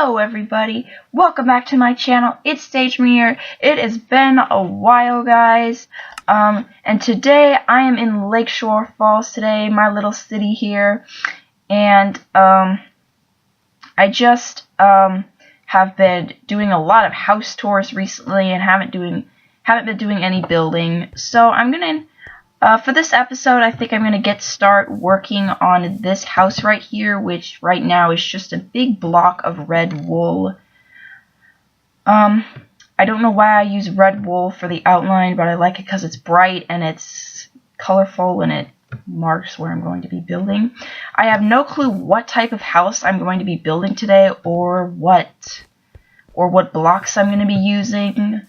Hello everybody, welcome back to my channel. It's Saige Marie. It has been a while, guys. And today I am in Lakeshore Falls today, my little city here. And I just have been doing a lot of house tours recently and haven't been doing any building. So I'm gonna for this episode, I think I'm going to start working on this house right here, which right now is just a big block of red wool. I don't know why I use red wool for the outline, but I like it because it's bright and it's colorful and it marks where I'm going to be building. I have no clue what type of house I'm going to be building today or what blocks I'm going to be using.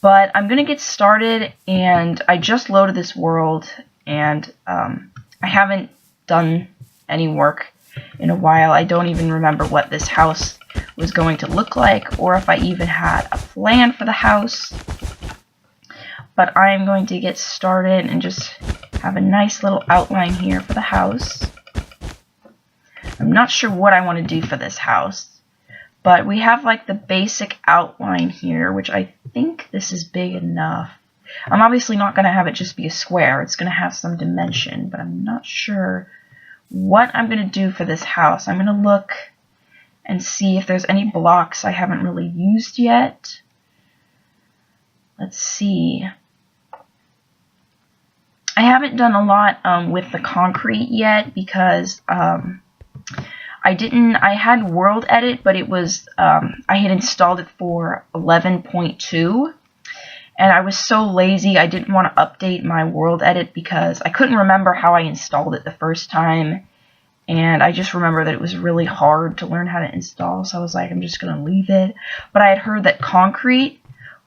But I'm going to get started, and I just loaded this world, and I haven't done any work in a while. I don't even remember what this house was going to look like, or if I even had a plan for the house. But I'm going to get started and just have a nice little outline here for the house. I'm not sure what I want to do for this house. But we have like the basic outline here, which I think this is big enough. I'm obviously not going to have it just be a square. It's going to have some dimension, but I'm not sure what I'm going to do for this house. I'm going to look and see if there's any blocks I haven't really used yet. Let's see. I haven't done a lot with the concrete yet because I had World Edit, but it was, I had installed it for 11.2, and I was so lazy I didn't want to update my World Edit because I couldn't remember how I installed it the first time, and I just remember that it was really hard to learn how to install, so I was like, I'm just going to leave it. But I had heard that concrete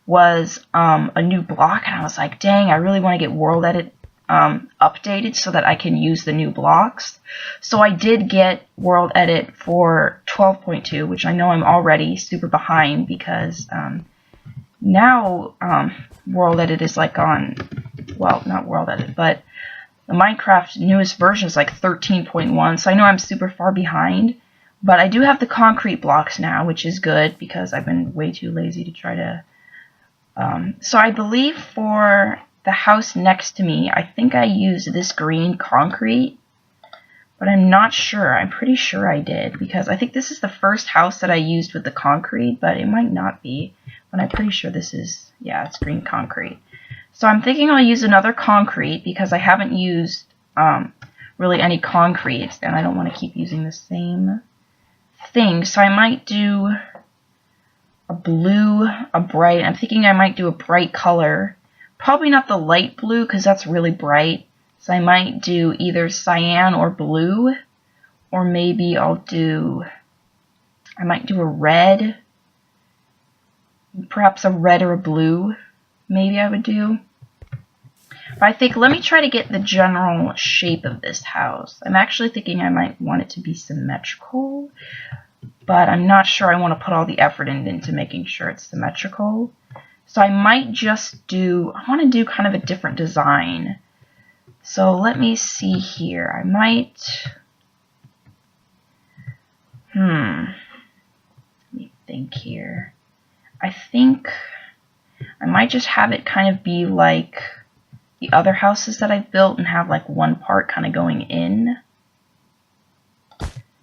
was a new block, and I was like, dang, I really want to get World Edit updated so that I can use the new blocks. So I did get World Edit for 12.2, which I know I'm already super behind because now World Edit is like on, well, not World Edit, but the Minecraft newest version is like 13.1, so I know I'm super far behind. But I do have the concrete blocks now, which is good because I've been way too lazy to try to... So I believe for the house next to me, I think I used this green concrete, but I'm not sure. I'm pretty sure I did, because I think this is the first house that I used with the concrete, but it might not be. But I'm pretty sure this is, yeah, it's green concrete. So I'm thinking I'll use another concrete, because I haven't used really any concrete, and I don't want to keep using the same thing. So I might do a blue, a bright. I'm thinking I might do a bright color. Probably not the light blue because that's really bright. So I might do either cyan or blue. Or maybe I might do a red. Perhaps a red or a blue. Maybe I would do. But I think, let me try to get the general shape of this house. I'm actually thinking I might want it to be symmetrical. But I'm not sure I want to put all the effort into making sure it's symmetrical. So I might just do, I want to do kind of a different design. So let me see here. I might, let me think here. I think I might just have it kind of be like the other houses that I've built and have like one part kind of going in.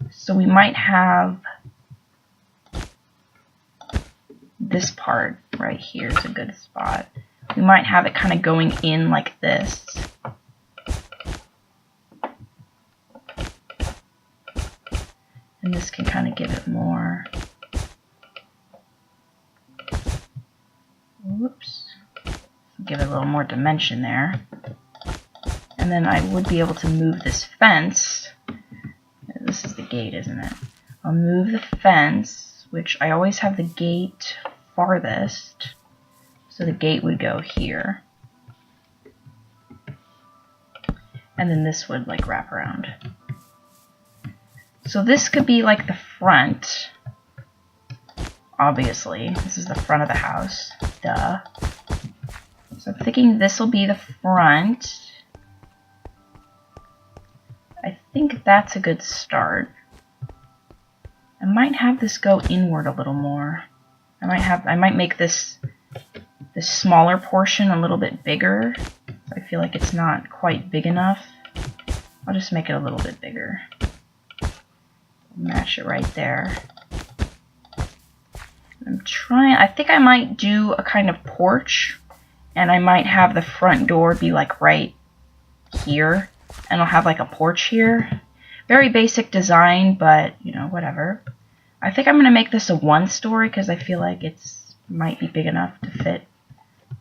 So we might have this part right here is a good spot. We might have it kind of going in like this. And this can kind of give it more. Whoops. Give it a little more dimension there. And then I would be able to move this fence. This is the gate, isn't it? I'll move the fence, which I always have the gate farthest, so the gate would go here, and then this would like wrap around. So this could be like the front. Obviously, this is the front of the house, duh. So I'm thinking this will be the front. I think that's a good start. I might have this go inward a little more. I might make this smaller portion a little bit bigger. I feel like it's not quite big enough. I'll just make it a little bit bigger. Match it right there. I think I might do a kind of porch, and I might have the front door be like right here, and I'll have like a porch here. Very basic design, but you know, whatever. I think I'm gonna make this a 1-story because I feel like it's might be big enough to fit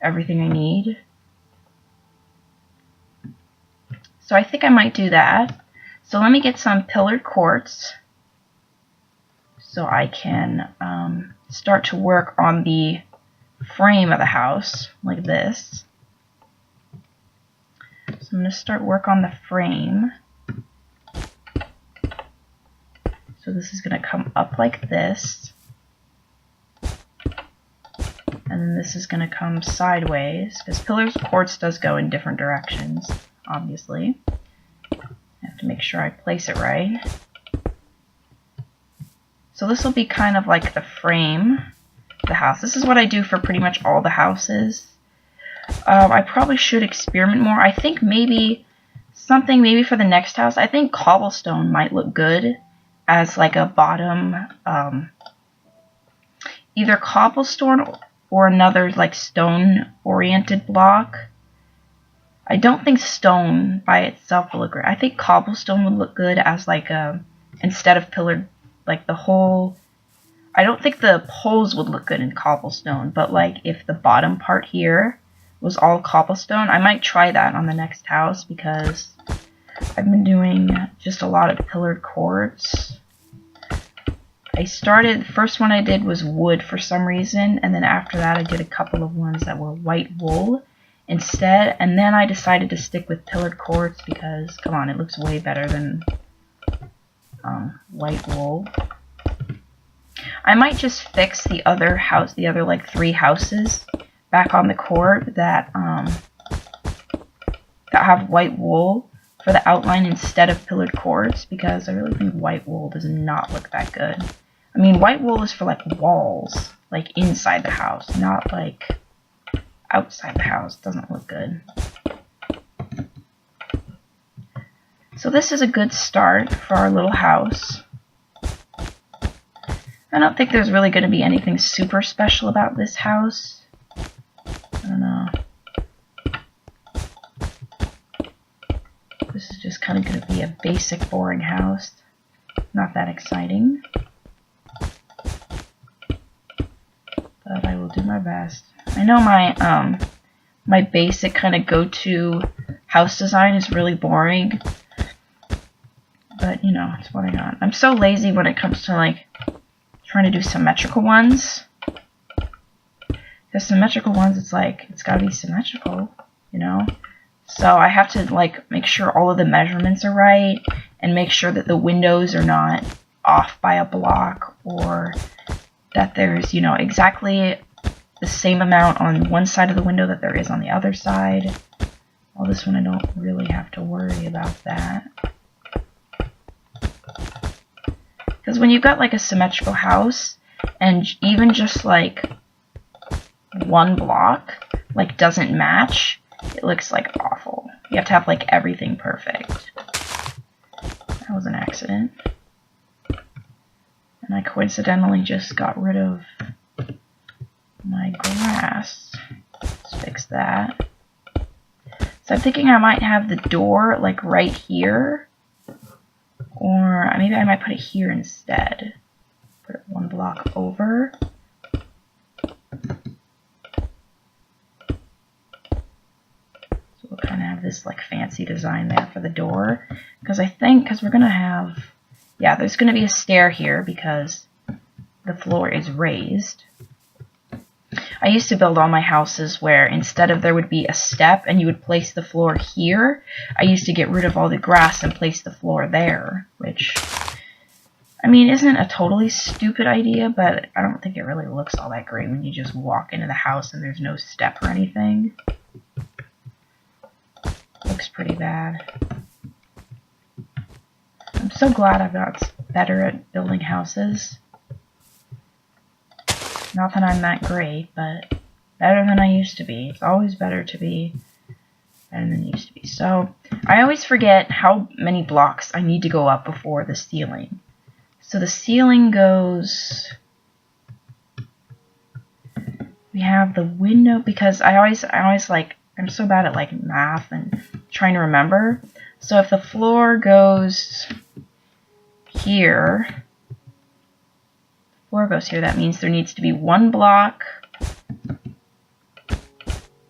everything I need. So I think I might do that. So let me get some pillared quartz so I can start to work on the frame of the house like this. So I'm going to start work on the frame. So this is going to come up like this. And then this is going to come sideways, because pillars of quartz does go in different directions, obviously. I have to make sure I place it right. So this will be kind of like the frame of the house. This is what I do for pretty much all the houses. I probably should experiment more. I think maybe something for the next house. I think cobblestone might look good as like a bottom, either cobblestone or another like stone oriented block. I don't think stone by itself will look great. I think cobblestone would look good as like a, instead of pillared, like the whole, I don't think the poles would look good in cobblestone, but like if the bottom part here was all cobblestone, I might try that on the next house because I've been doing just a lot of pillared quartz. The first one I did was wood for some reason, and then after that I did a couple of ones that were white wool instead, and then I decided to stick with pillared quartz because, come on, it looks way better than white wool. I might just fix the other like 3 houses back on the court that have white wool for the outline instead of pillared quartz, because I really think white wool does not look that good. I mean, white wool is for like walls, like inside the house, not like outside the house. Doesn't look good. So this is a good start for our little house. I don't think there's really going to be anything super special about this house. I don't know. This is just kind of going to be a basic, boring house. Not that exciting. But I will do my best. I know my basic kind of go-to house design is really boring. But, you know, it's what I got. I'm so lazy when it comes to, like, trying to do symmetrical ones. Because symmetrical ones, it's like, it's gotta be symmetrical, you know? So I have to, like, make sure all of the measurements are right, and make sure that the windows are not off by a block, or that there's, you know, exactly the same amount on one side of the window that there is on the other side. Well, this one I don't really have to worry about that. Because when you've got like a symmetrical house, and even just like one block like doesn't match, it looks like awful. You have to have like everything perfect. That was an accident. And I coincidentally just got rid of my grass. Let's fix that. So I'm thinking I might have the door like right here. Or maybe I might put it here instead. Put it one block over. So we'll kind of have this like fancy design there for the door. Because we're going to have, yeah, there's going to be a stair here because the floor is raised. I used to build all my houses where instead of there would be a step and you would place the floor here, I used to get rid of all the grass and place the floor there, which, I mean, isn't a totally stupid idea, but I don't think it really looks all that great when you just walk into the house and there's no step or anything. Looks pretty bad. I'm so glad I've got better at building houses. Not that I'm that great, but better than I used to be. It's always better to be better than it used to be. So I always forget how many blocks I need to go up before the ceiling. So the ceiling goes... We have the window, because I always like, I'm so bad at like math and trying to remember. So if the floor goes here, that means there needs to be one block,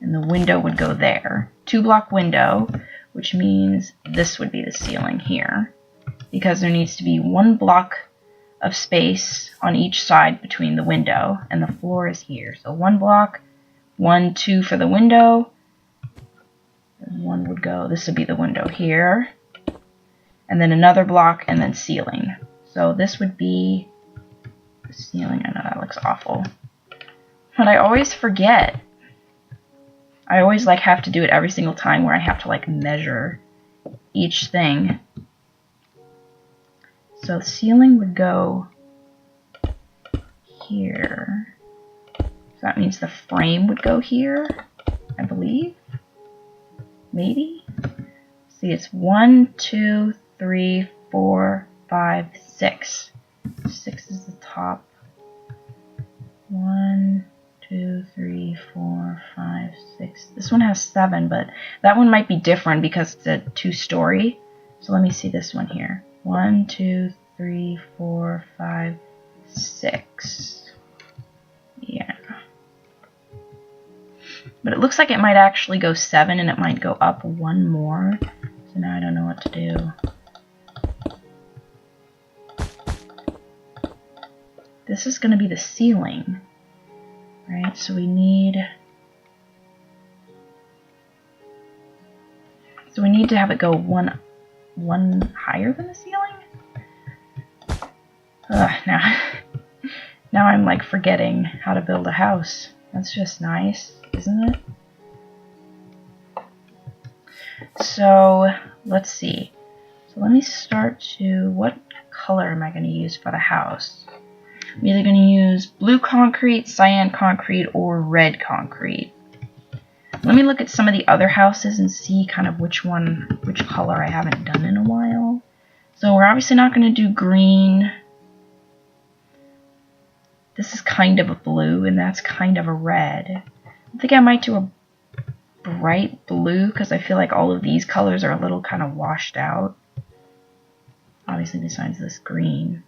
and the window would go there. 2-block window, which means this would be the ceiling here, because there needs to be 1 block of space on each side between the window, and the floor is here. So 1 block, 1, 2 for the window, and 1 would go, this would be the window here, and then another block, and then ceiling. So this would be the ceiling. I know that looks awful, but I always forget. I always like have to do it every single time, where I have to like measure each thing. So the ceiling would go here. So that means the frame would go here, I believe. Maybe? See, it's 1, 2, 3, 4, 5, 6. 6 is the top. 1, 2, 3, 4, 5, 6. This one has 7, but that one might be different because it's a 2-story. So let me see this one here. 1, 2, 3, 4, 5, 6. Yeah. But it looks like it might actually go 7, and it might go up 1 more. So now I don't know what to do. This is going to be the ceiling, right? So we need to have it go one higher than the ceiling. Now I'm like forgetting how to build a house. That's just nice, isn't it? So let's see. So let me start to, what color am I going to use for the house? I'm either going to use blue concrete, cyan concrete, or red concrete. Let me look at some of the other houses and see kind of which color I haven't done in a while. So we're obviously not going to do green. This is kind of a blue, and that's kind of a red. I think I might do a bright blue, because I feel like all of these colors are a little kind of washed out. Obviously, besides this green.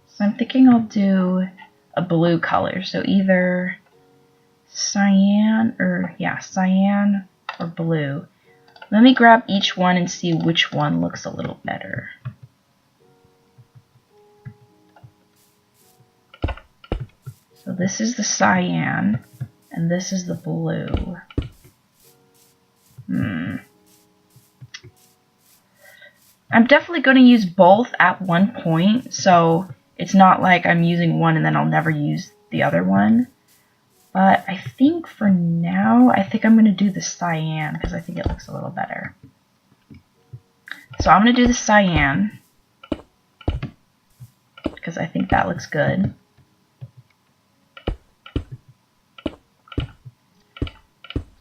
So I'm thinking I'll do a blue color. So either cyan or blue. Let me grab each one and see which one looks a little better. So this is the cyan, and this is the blue. I'm definitely going to use both at one point, so it's not like I'm using one and then I'll never use the other one. But I think for now, I think I'm going to do the cyan, because I think it looks a little better. So I'm going to do the cyan, because I think that looks good.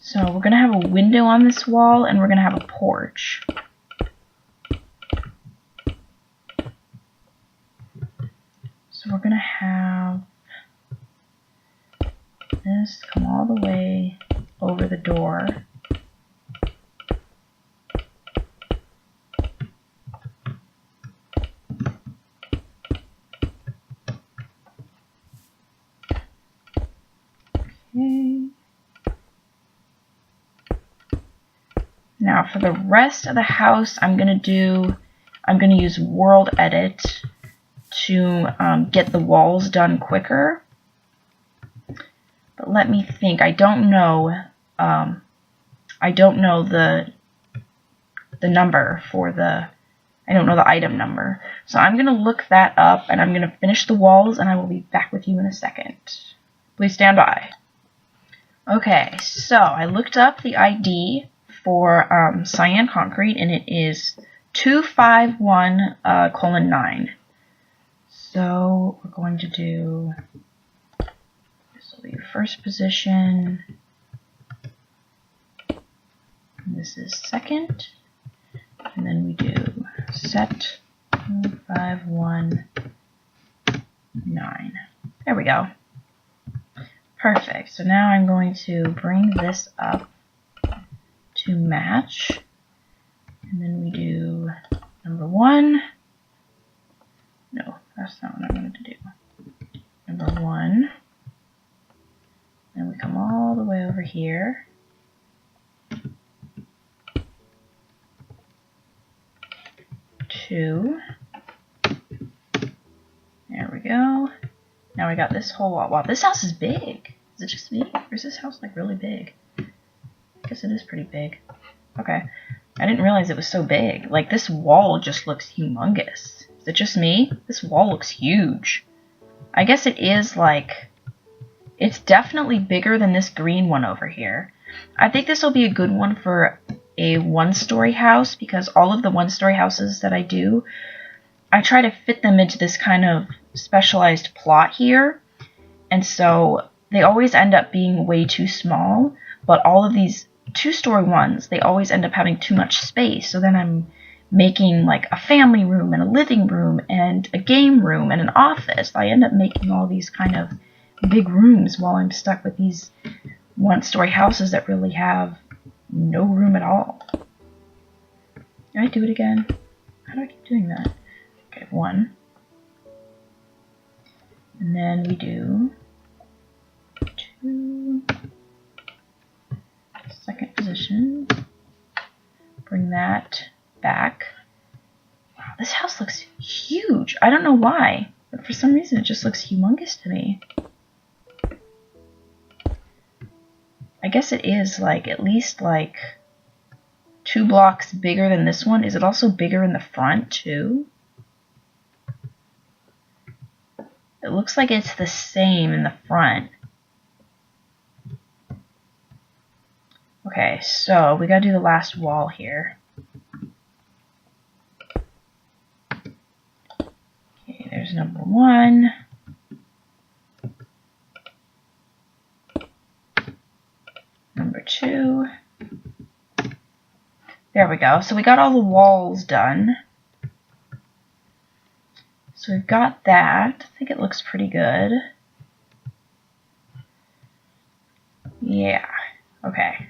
So we're going to have a window on this wall, and we're going to have a porch. So we're going to have this come all the way over the door. Okay. Now for the rest of the house, I'm going to use World Edit to get the walls done quicker. But let me think. I don't know the number for I don't know the item number. So I'm going to look that up, and I'm going to finish the walls, and I will be back with you in a second. Please stand by. Okay, so I looked up the ID for cyan concrete, and it is 251:9. So we're going to do, this will be your first position, and this is second, and then we do set 5, 1, 9. There we go. Perfect. So now I'm going to bring this up to match, and then we do number 1. No, that's not what I wanted to do. Number 1. Then we come all the way over here. 2. There we go. Now we got this whole wall. Wow, this house is big. Is it just me? Or is this house like really big? I guess it is pretty big. Okay. I didn't realize it was so big. Like, this wall just looks humongous. Is it just me? This wall looks huge. I guess it is like... It's definitely bigger than this green one over here. I think this will be a good one for a one-story house, because all of the one-story houses that I do, I try to fit them into this kind of specialized plot here. And so they always end up being way too small, but all of these two-story ones, they always end up having too much space. So then I'm making like a family room and a living room and a game room and an office. I end up making all these kind of big rooms while I'm stuck with these one-story houses that really have no room at all. Can I do it again? How do I keep doing that? Okay, 1. And then we do 2. Second position. Bring that back. Wow, this house looks huge. I don't know why, but for some reason it just looks humongous to me. I guess it is like at least like 2 blocks bigger than this one. Is it also bigger in the front too? It looks like it's the same in the front. Okay, so we gotta do the last wall here. Okay, there's number 1. Number 2. There we go. So we got all the walls done. So we've got that. I think it looks pretty good. Yeah. Okay.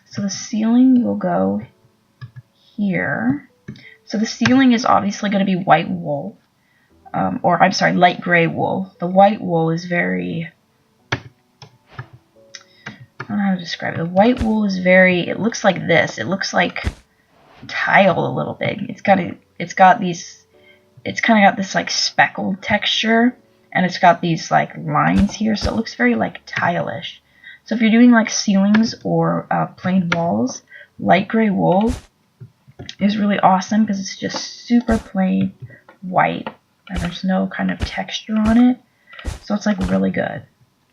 So the ceiling will go here. So the ceiling is obviously going to be white wool. Or, I'm sorry, light gray wool. The white wool is very... I don't know how to describe it. The white wool is very... It looks like this. It looks like tile a little bit. It's got these... It's kind of got this, like, speckled texture. And it's got these, like, lines here. So it looks very, like, tile-ish. So if you're doing like ceilings or plain walls, light gray wool is really awesome because it's just super plain white and there's no kind of texture on it. So it's like really good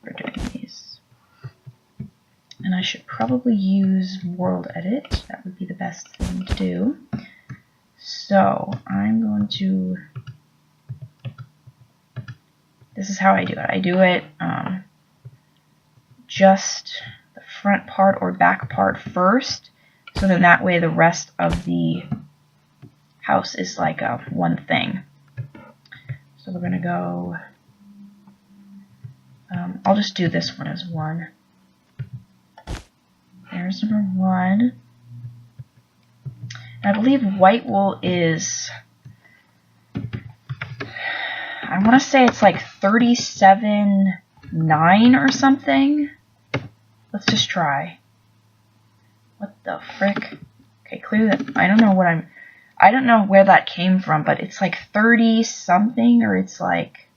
for doing these. And I should probably use World Edit. That would be the best thing to do. So I'm going to... This is how I do it. I do it... just the front part or back part first, so then that way the rest of the house is like one thing. So we're gonna go, I'll just do this one as 1. There's number 1. And I believe white wool is, I want to say it's like 37.9 or something. Let's just try. What the frick? Okay, clear that. I don't know where that came from, but it's like 30 something, or it's like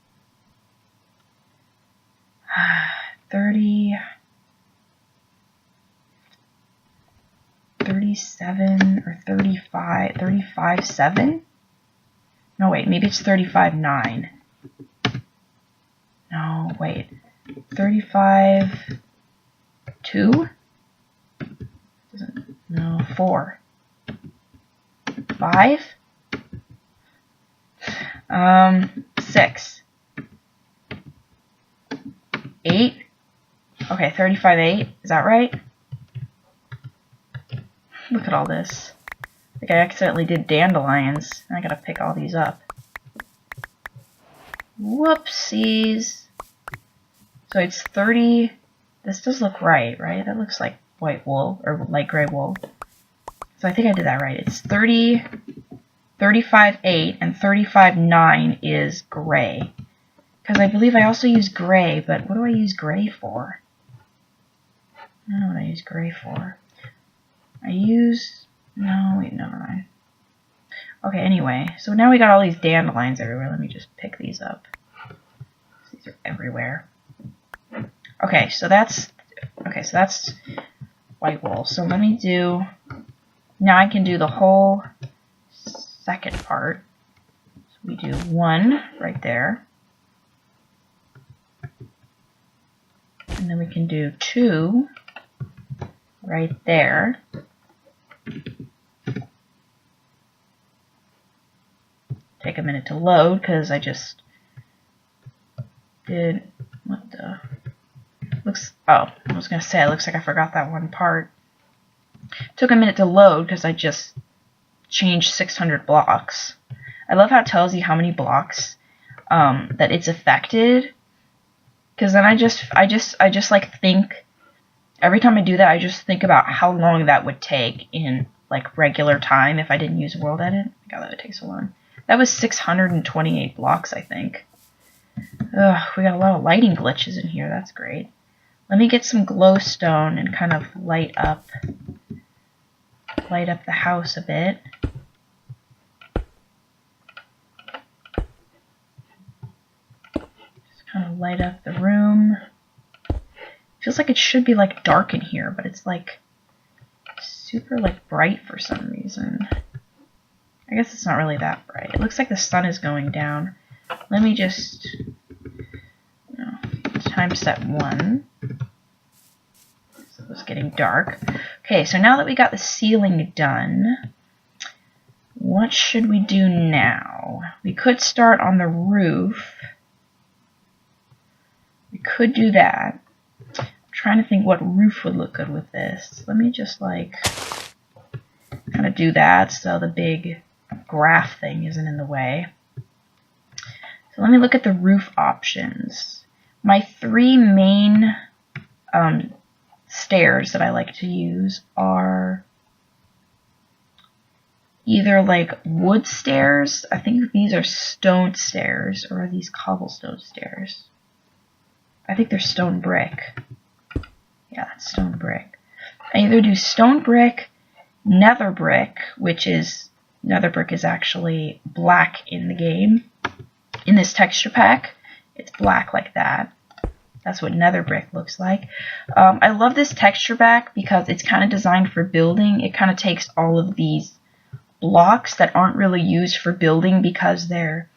37 or 35.7. No, wait, maybe it's 35.9. No, wait. 35.2? No, 4. 5? 6. 8. Okay, 35/8. Is that right? Look at all this. I think I accidentally did dandelions. I gotta pick all these up. Whoopsies. So it's 30. This does look right? That looks like white wool, or light gray wool. So I think I did that right. It's 30, 35/8, and 35/9 is gray. Because I believe I also use gray, but what do I use gray for? I don't know what I use gray for. No, wait, never mind. Okay, anyway, so now we got all these dandelions everywhere. Let me just pick these up. These are everywhere. Okay, so that's white wool. So let me do, now I can do the whole second part. So we do 1 right there. And then we can do 2 right there. Take a minute to load because I just did, what the, looks, oh, I was going to say, it looks like I forgot that one part. Took a minute to load because I just changed 600 blocks. I love how it tells you how many blocks that it's affected. Because then I just like think, every time I do that, I just think about how long that would take in like regular time if I didn't use World Edit. God, that would take so long. That was 628 blocks, I think. Ugh, we got a lot of lighting glitches in here. That's great. Let me get some glowstone and kind of light up the house a bit. Kind of light up the room. Feels like it should be like dark in here, but it's like super like bright for some reason. I guess it's not really that bright. It looks like the sun is going down. Let me just time set 1. So it's getting dark. Okay, so now that we got the ceiling done, what should we do now? We could start on the roof. We could do that. I'm trying to think what roof would look good with this. Let me just like kind of do that so the big graph thing isn't in the way. So let me look at the roof options. My 3 main stairs that I like to use are either like wood stairs. I think these are stone stairs, or are these cobblestone stairs? I think they're stone brick. Yeah, that's stone brick. I either do stone brick, nether brick, which is, nether brick is actually black in the game. In this texture pack, it's black like that. That's what nether brick looks like. I love this texture pack because it's kind of designed for building. It kind of takes all of these blocks that aren't really used for building because they're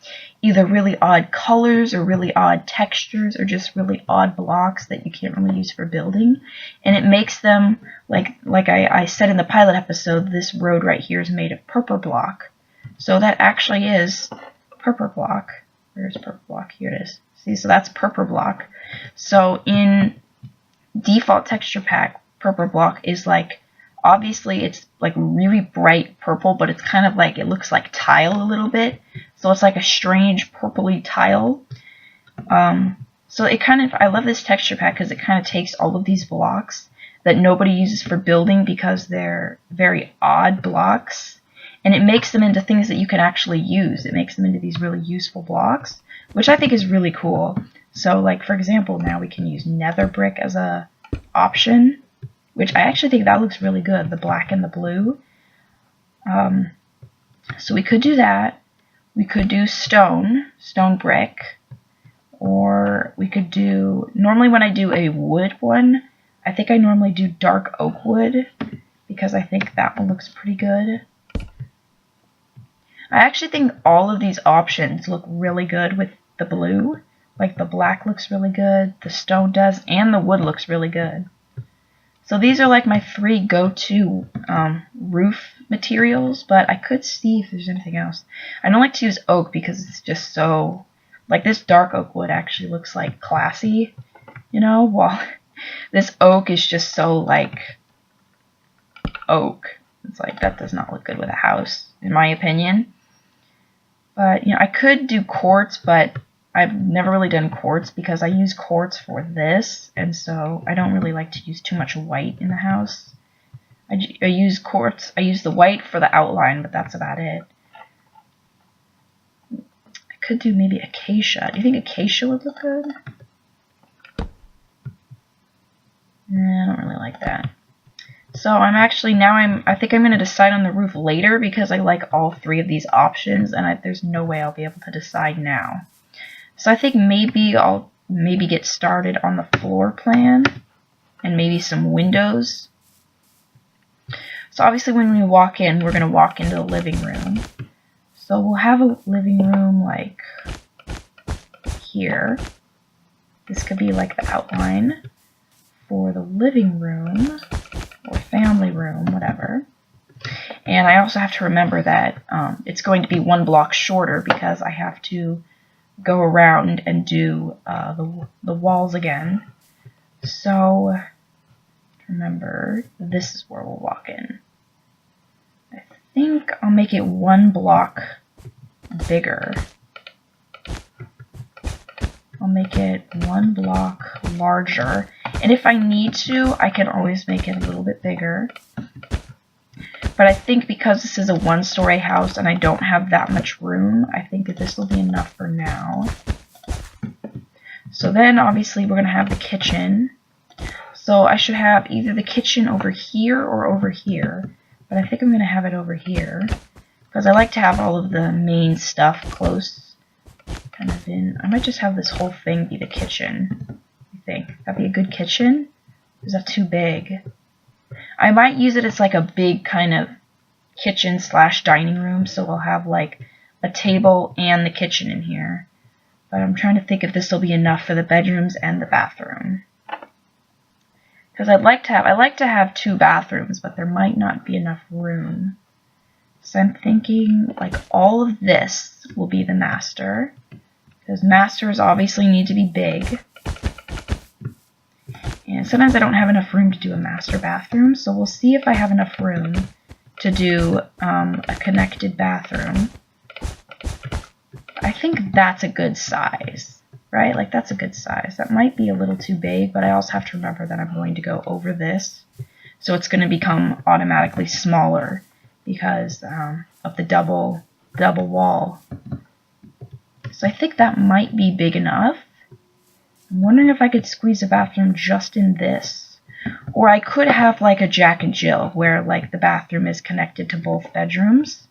either really odd colors or really odd textures or just really odd blocks that you can't really use for building, and it makes them like I said in the pilot episode, this road right here is made of purple block. So that actually is purple block. Where's purple block? Here it is. See, so that's purple block. So in default texture pack, purple block is like, obviously it's like really bright purple, but it's kind of like, it looks like tile a little bit. So it's like a strange purpley tile. So it kind of, I love this texture pack because it kind of takes all of these blocks that nobody uses for building because they're very odd blocks, and it makes them into things that you can actually use. It makes them into these really useful blocks, which I think is really cool. So like, for example, now we can use nether brick as a option, which I actually think that looks really good, the black and the blue. So we could do that. We could do stone brick, or we could do, normally when I do a wood one, I think I normally do dark oak wood because I think that one looks pretty good. I actually think all of these options look really good with the blue. Like the black looks really good, the stone does, and the wood looks really good. So these are like my 3 go-to roof materials, but I could see if there's anything else. I don't like to use oak because it's just so, like, this dark oak wood actually looks like classy, you know, while this oak is just so like oak. It's like, that does not look good with a house, in my opinion. But, you know, I could do quartz, but I've never really done quartz because I use quartz for this, and so I don't really like to use too much white in the house. I use quartz, I use the white for the outline, but that's about it. I could do maybe acacia. Do you think acacia would look good? Nah, I don't really like that. So I'm actually, I think I'm going to decide on the roof later because I like all 3 of these options, and there's no way I'll be able to decide now. So I think maybe I'll get started on the floor plan and maybe some windows. So obviously when we walk in, we're going to walk into the living room. So we'll have a living room like here. This could be like the outline for the living room or family room, whatever. And I also have to remember that it's going to be 1 block shorter because I have to go around and do the walls again. So remember, this is where we'll walk in. I think I'll make it 1 block bigger. I'll make it 1 block larger. And if I need to, I can always make it a little bit bigger. But I think because this is a 1-story house and I don't have that much room, I think that this will be enough for now. So then obviously we're going to have the kitchen. So I should have either the kitchen over here or over here. But I think I'm going to have it over here because I like to have all of the main stuff close kind of in. I might just have this whole thing be the kitchen. I think that'd be a good kitchen. Is that too big? I might use it as like a big kind of kitchen / dining room, so we'll have like a table and the kitchen in here. But I'm trying to think if this will be enough for the bedrooms and the bathroom. Because I like to have 2 bathrooms, but there might not be enough room. So I'm thinking like all of this will be the master, because masters obviously need to be big. And sometimes I don't have enough room to do a master bathroom, so we'll see if I have enough room to do a connected bathroom. I think that's a good size, right? Like, that's a good size. That might be a little too big, but I also have to remember that I'm going to go over this, so it's going to become automatically smaller because of the double wall. So I think that might be big enough. I'm wondering if I could squeeze a bathroom just in this. Or I could have like a Jack and Jill where like the bathroom is connected to both bedrooms.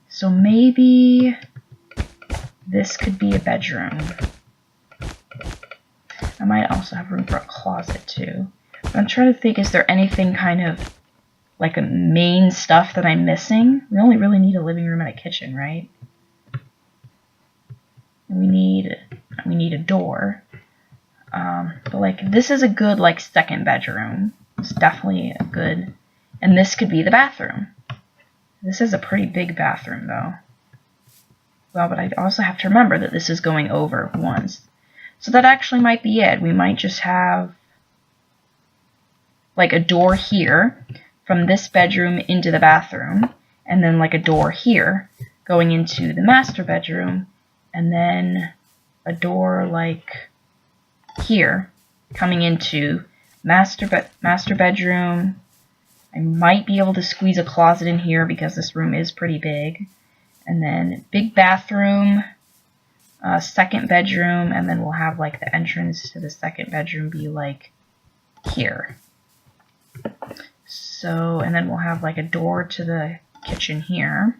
So maybe this could be a bedroom. I might also have room for a closet too. But I'm trying to think, is there anything kind of like a main stuff that I'm missing? We only really need a living room and a kitchen, right? And we need a door. But like, this is a good like 2nd bedroom. It's definitely a good, and this could be the bathroom. This is a pretty big bathroom though. Well, but I also have to remember that this is going over once. So that actually might be it. We might just have like a door here from this bedroom into the bathroom, and then like a door here going into the master bedroom, and then a door like here coming into master bedroom. I might be able to squeeze a closet in here because this room is pretty big. And then big bathroom, 2nd bedroom, and then we'll have like the entrance to the 2nd bedroom be like here. So, and then we'll have like a door to the kitchen here.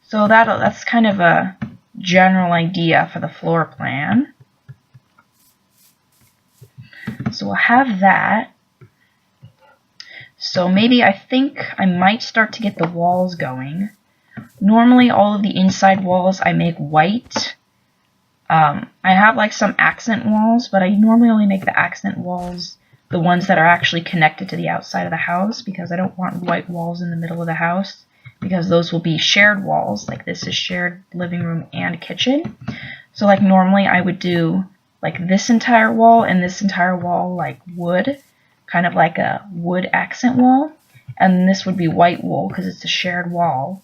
So that's kind of a general idea for the floor plan. So we'll have that. So maybe I think I might start to get the walls going. Normally all of the inside walls I make white. I have like some accent walls, but I normally only make the accent walls the ones that are actually connected to the outside of the house, because I don't want white walls in the middle of the house, because those will be shared walls. Like this is shared living room and kitchen. So like normally I would do like this entire wall and this entire wall like wood, kind of like a wood accent wall, and this would be white wool because it's a shared wall.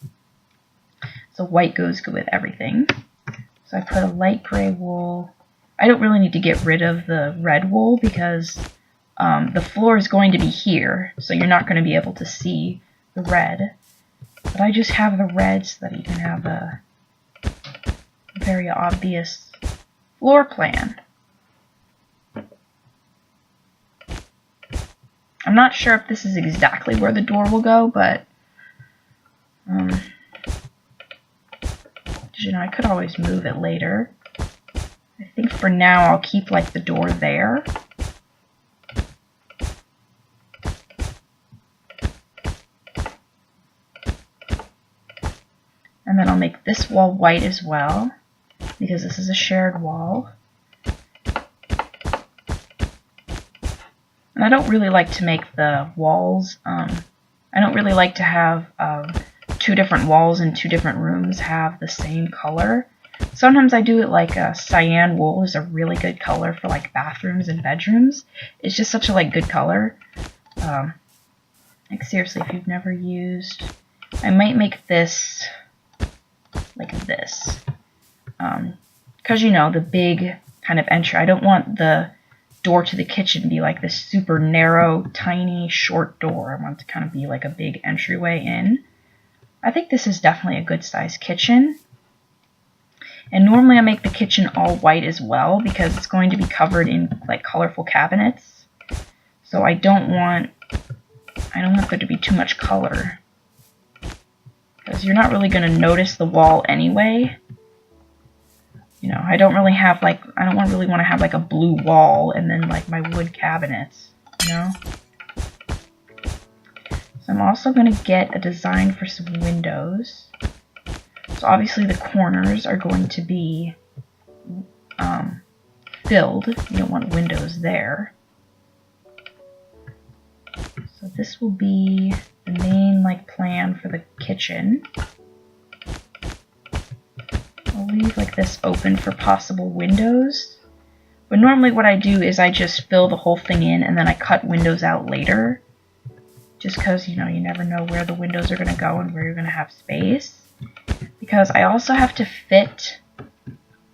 So white goes good with everything. So I put a light gray wool. I don't really need to get rid of the red wool because the floor is going to be here, so you're not going to be able to see the red. But I just have the red so that you can have a very obvious floor plan. I'm not sure if this is exactly where the door will go, but you know, I could always move it later. I think for now I'll keep like the door there. And then I'll make this wall white as well, because this is a shared wall. And I don't really like to make the walls, I don't really like to have two different walls in two different rooms have the same color. Sometimes I do it like a cyan wool is a really good color for like bathrooms and bedrooms. It's just such a like good color. Like seriously, if you've never used, I might make this like this. Because you know, the big kind of entry, I don't want the door to the kitchen to be like this super narrow, tiny, short door. I want it to kind of be like a big entryway in. I think this is definitely a good sized kitchen. And normally I make the kitchen all white as well because it's going to be covered in like colorful cabinets. So I don't want there to be too much color, because you're not really going to notice the wall anyway. You know, I don't really want to have like a blue wall and then like my wood cabinets, you know? So I'm also going to get a design for some windows. So obviously the corners are going to be filled. You don't want windows there. So this will be the main like plan for the kitchen. I'll leave like this open for possible windows. But normally what I do is I just fill the whole thing in and then I cut windows out later. Just because, you know, you never know where the windows are going to go and where you're going to have space. Because I also have to fit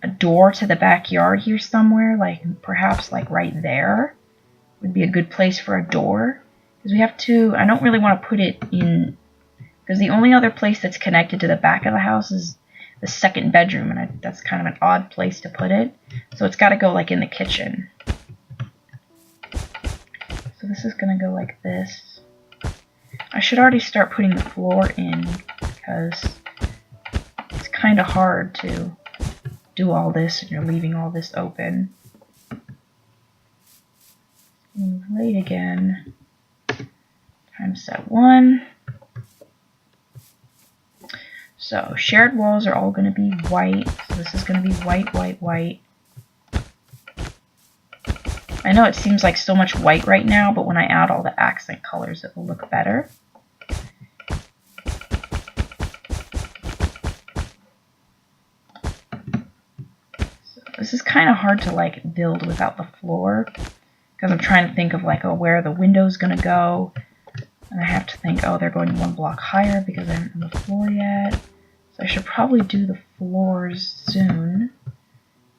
a door to the backyard here somewhere, like perhaps like right there would be a good place for a door. Because we have to, I don't really want to put it in, because the only other place that's connected to the back of the house is the second bedroom, and that's kind of an odd place to put it. So it's got to go like in the kitchen. So this is going to go like this. I should already start putting the floor in because it's kind of hard to do all this and you're leaving all this open. Move late again. Time set 1. So shared walls are all going to be white. So this is going to be white, white, white. I know it seems like so much white right now, but when I add all the accent colors, it will look better. So this is kind of hard to like build without the floor, because I'm trying to think of like, oh, where are the windows going to go? And I have to think, oh, they're going 1 block higher because I haven't done the floor yet. So I should probably do the floors soon.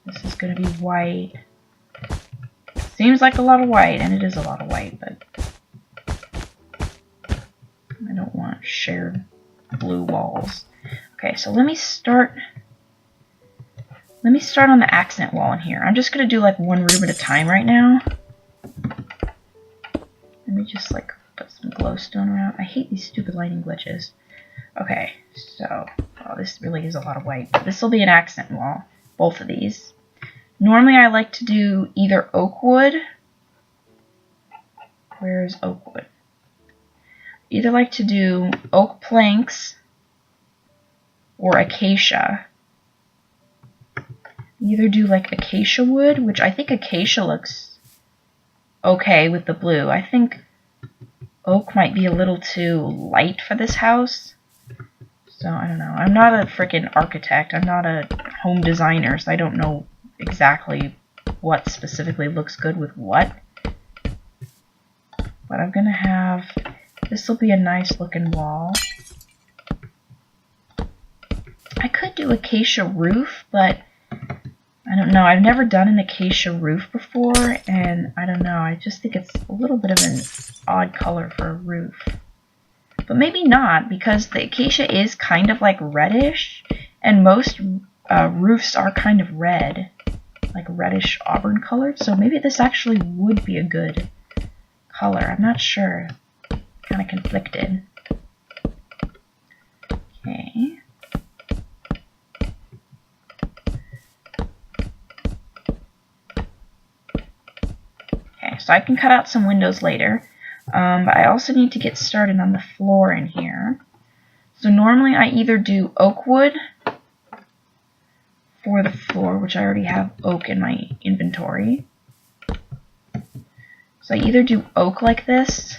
This is going to be white. Seems like a lot of white, and it is a lot of white, but I don't want shared blue walls. Okay, so let me start on the accent wall in here. I'm just going to do like one room at a time right now. Let me just like put some glowstone around. I hate these stupid lighting glitches. Okay, so this really is a lot of white. This will be an accent wall, both of these. Normally I like to do either oak wood. Where's oak wood? Either like to do oak planks or acacia. Either do like acacia wood, which I think acacia looks okay with the blue. I think oak might be a little too light for this house. So, I don't know. I'm not a freaking architect. I'm not a home designer, so I don't know exactly what specifically looks good with what. But I'm going to have... This will be a nice looking wall. I could do acacia roof, but I don't know. I've never done an acacia roof before, and I don't know. I just think it's a little bit of an odd color for a roof. But maybe not, because the acacia is kind of like reddish, and most roofs are kind of red, like reddish auburn colored, so maybe this actually would be a good color. I'm not sure. Kind of conflicted. Okay. Okay, so I can cut out some windows later. But I also need to get started on the floor in here. So normally I either do oak wood for the floor, which I already have oak in my inventory. So I either do oak like this,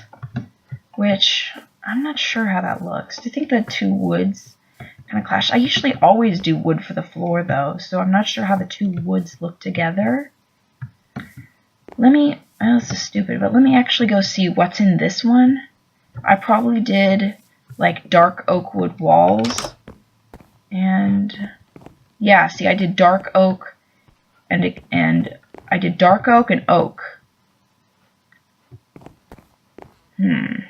which I'm not sure how that looks. Do you think the two woods kind of clash? I usually always do wood for the floor though, so I'm not sure how the two woods look together. Let me... Oh, this is stupid, but let me actually go see what's in this one. I probably did like dark oak wood walls, and yeah, see, I did dark oak and I did dark oak and oak. I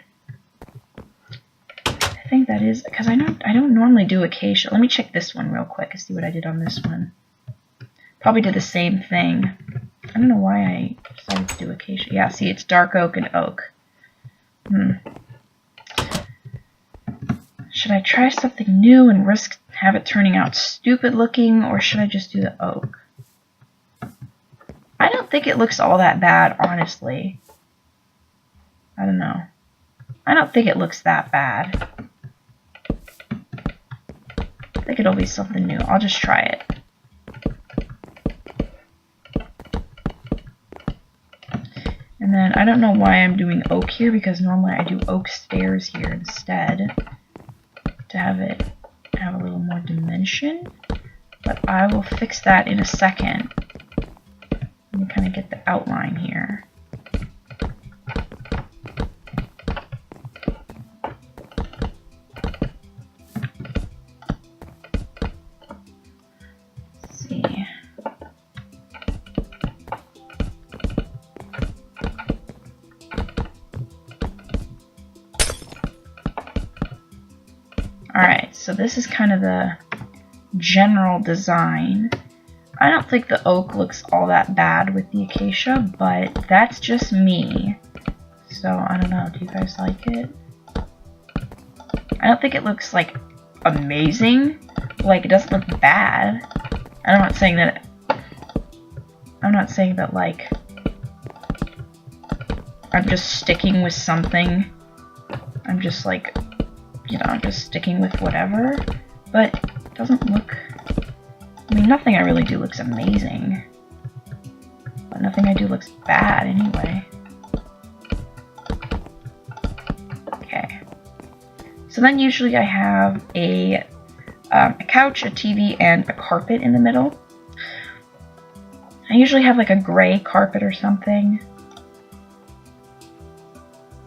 think that is because I don't normally do acacia. Let me check this one real quick and see what I did on this one. Probably did the same thing. I don't know why I decided to do acacia. Yeah, see, it's dark oak and oak. Should I try something new and risk have it turning out stupid looking, or should I just do the oak? I don't think it looks all that bad, honestly. I don't know. I don't think it looks that bad. I think it'll be something new. I'll just try it. And then I don't know why I'm doing oak here, because normally I do oak stairs here instead to have it have a little more dimension. But I will fix that in a second. Let me kind of get the outline here. Alright, so this is kind of the general design. I don't think the oak looks all that bad with the acacia, but that's just me. So, I don't know, do you guys like it? I don't think it looks, like, amazing. Like, it doesn't look bad. I'm not saying that, like, I'm just sticking with something. I'm just, like, you know, I'm just sticking with whatever, but it doesn't look, I mean, nothing I really do looks amazing, but nothing I do looks bad anyway. Okay, so then usually I have a couch, a TV, and a carpet in the middle. I usually have like a gray carpet or something.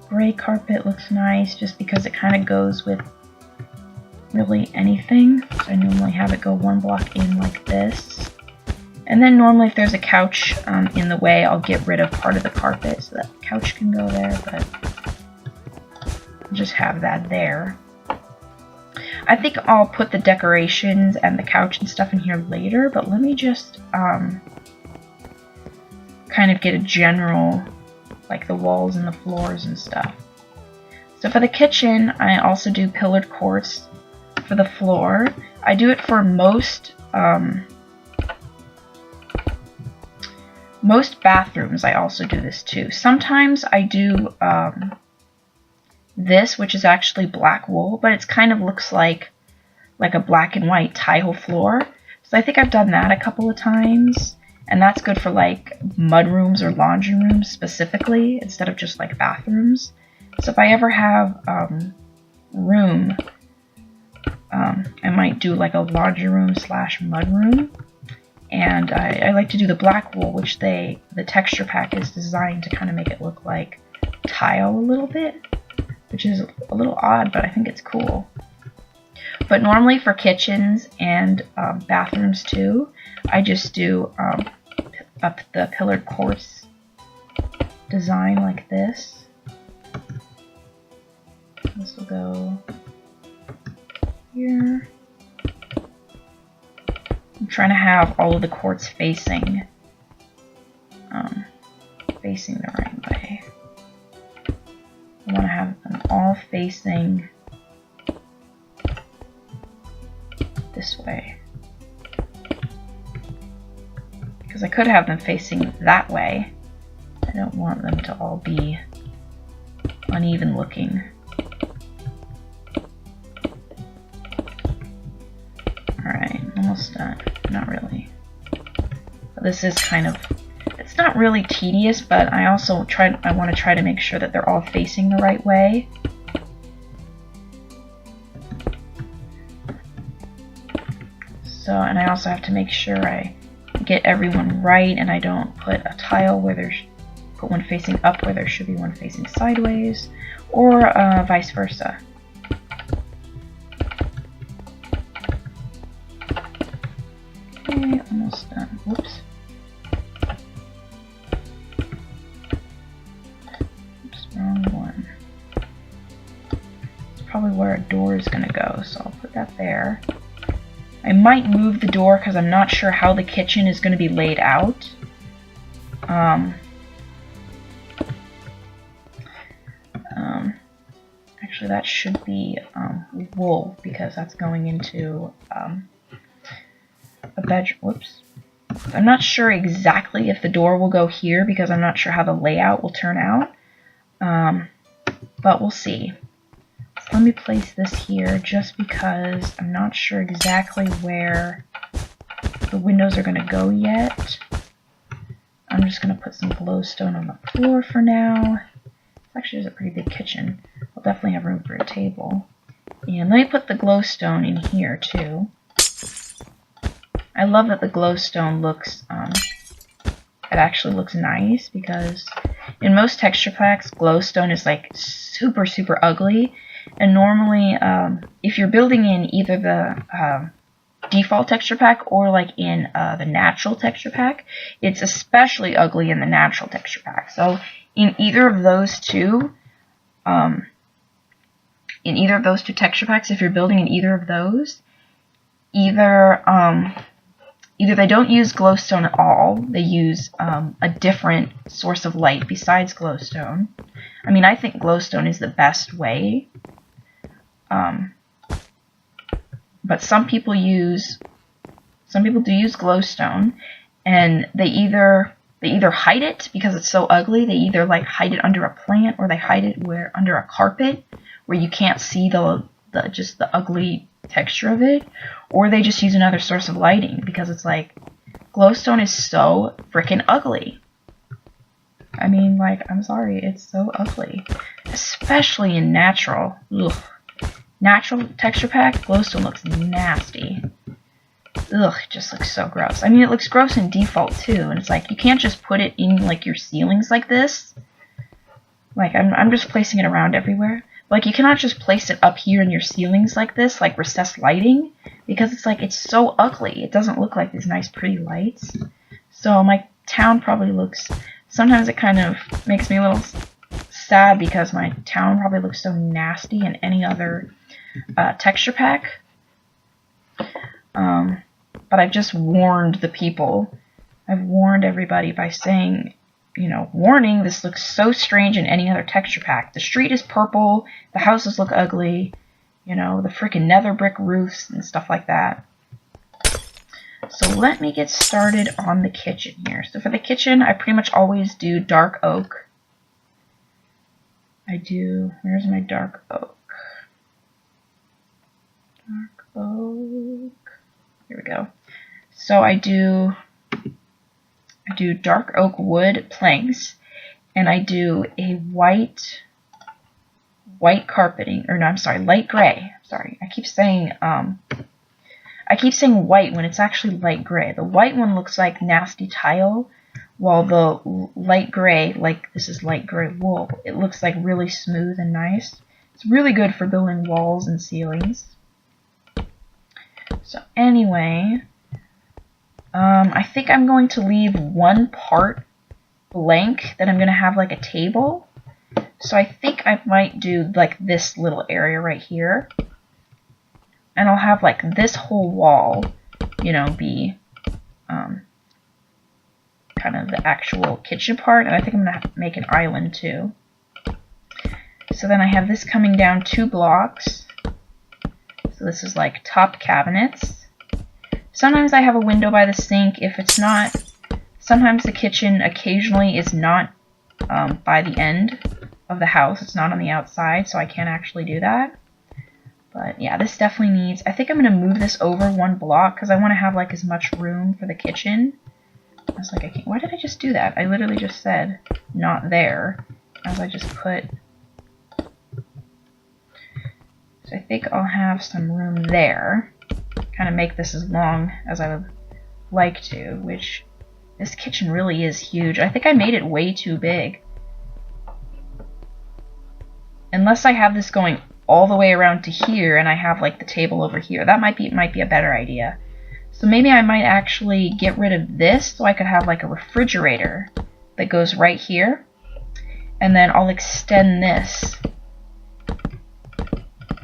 Gray carpet looks nice just because it kind of goes with really anything. So I normally have it go one block in like this. And then normally if there's a couch in the way, I'll get rid of part of the carpet so that the couch can go there, but I'll just have that there. I think I'll put the decorations and the couch and stuff in here later, but let me just kind of get a general, like the walls and the floors and stuff. So for the kitchen, I also do pillared quartz for the floor. I do it for most bathrooms. I also do this too. Sometimes I do this, which is actually black wool, but it kind of looks like a black and white tile floor. So I think I've done that a couple of times. and that's good for like mudrooms or laundry rooms specifically, instead of just like bathrooms. So if I ever have room, I might do like a laundry room slash mudroom. And I like to do the black wool, which the texture pack is designed to kind of make it look like tile a little bit, which is a little odd, but I think it's cool. But normally for kitchens and bathrooms too, I just do up the pillared quartz design like this. This will go here. I'm trying to have all of the quartz facing the right way. I want to have them all facing this way. Because I could have them facing that way. I don't want them to all be uneven looking. Alright, almost done. Not really. But this is kind of, it's not really tedious, but I also want to try to make sure that they're all facing the right way. So, and I also have to make sure I get everyone right and I don't put a tile where there's, put one facing up where there should be one facing sideways, or vice versa. Okay, almost done. Whoops. Oops, wrong one. It's probably where a door is going to go, so I'll put that there. I might move the door because I'm not sure how the kitchen is going to be laid out. Actually, that should be wool because that's going into a bedroom. Whoops. I'm not sure exactly if the door will go here because I'm not sure how the layout will turn out. But we'll see. So let me place this here just because I'm not sure exactly where the windows are going to go yet. I'm just going to put some glowstone on the floor for now. This actually is a pretty big kitchen. I'll definitely have room for a table. And let me put the glowstone in here too. I love that the glowstone looks, it actually looks nice because in most texture packs, glowstone is like super, super ugly. And normally, if you're building in either the default texture pack or like in the natural texture pack, it's especially ugly in the natural texture pack. So in either of those two, texture packs, if you're building in either of those, either they don't use glowstone at all, they use a different source of light besides glowstone. I mean, I think glowstone is the best way. But some people do use glowstone, and they either hide it because it's so ugly. They either like hide it under a plant, or they hide it under a carpet where you can't see just the ugly texture of it, or they just use another source of lighting because it's like glowstone is so freaking ugly. I mean, like, I'm sorry, it's so ugly, especially in natural. Ugh. Natural texture pack, glowstone looks nasty. Ugh, it just looks so gross. I mean, it looks gross in default too, and it's like you can't just put it in like your ceilings like this. Like I'm just placing it around everywhere. Like you cannot just place it up here in your ceilings like this, like recessed lighting, because it's like it's so ugly. It doesn't look like these nice pretty lights. So my town probably looks. Sometimes it kind of makes me a little sad because my town probably looks so nasty in any other texture pack. But I've just warned the people. I've warned everybody by saying, you know, warning, this looks so strange in any other texture pack. The street is purple, the houses look ugly, you know, the freaking nether brick roofs and stuff like that. So let me get started on the kitchen here. So for the kitchen, I pretty much always do dark oak. Where's my dark oak? Dark oak. Here we go. So I do do dark oak wood planks, and I do a white carpeting, or no, I'm sorry, light gray. Sorry, I keep saying white when it's actually light gray. The white one looks like nasty tile, while the light gray, like this is light gray wool, it looks like really smooth and nice. It's really good for building walls and ceilings. So anyway, I think I'm going to leave one part blank that I'm going to have like a table. So I think I might do like this little area right here. And I'll have like this whole wall, you know, be kind of the actual kitchen part. And I think I'm going to make an island too. So then I have this coming down 2 blocks. So this is like top cabinets. Sometimes I have a window by the sink. If it's not, sometimes the kitchen occasionally is not by the end of the house. It's not on the outside, so I can't actually do that. But yeah, this definitely needs, I think I'm going to move this over 1 block because I want to have like as much room for the kitchen. I was like, why did I just do that? I literally just said not there as I just put. So I think I'll have some room there. Kind of make this as long as I would like to, which this kitchen really is huge. I think I made it way too big. Unless I have this going all the way around to here and I have like the table over here. That might be a better idea. So maybe I might actually get rid of this so I could have like a refrigerator that goes right here. And then I'll extend this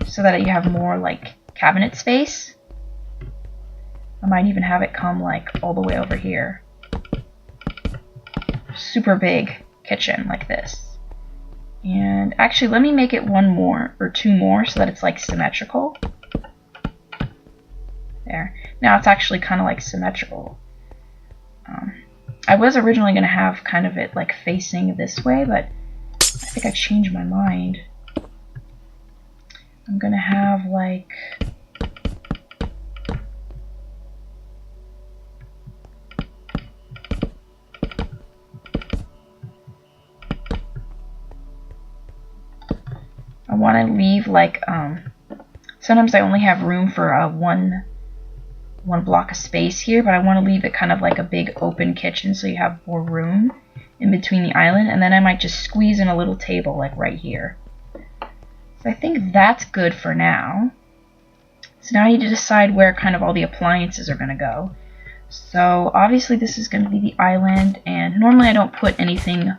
so that you have more like cabinet space. I might even have it come like all the way over here. Super big kitchen like this. And actually, let me make it 1 more or 2 more so that it's like symmetrical. There. Now it's actually kind of like symmetrical. I was originally going to have kind of it like facing this way, but I think I changed my mind. I'm going to have like... I want to leave like, sometimes I only have room for one block of space here, but I want to leave it kind of like a big open kitchen so you have more room in between the island, and then I might just squeeze in a little table like right here. So I think that's good for now. So now I need to decide where kind of all the appliances are going to go. So obviously this is going to be the island, and normally I don't put anything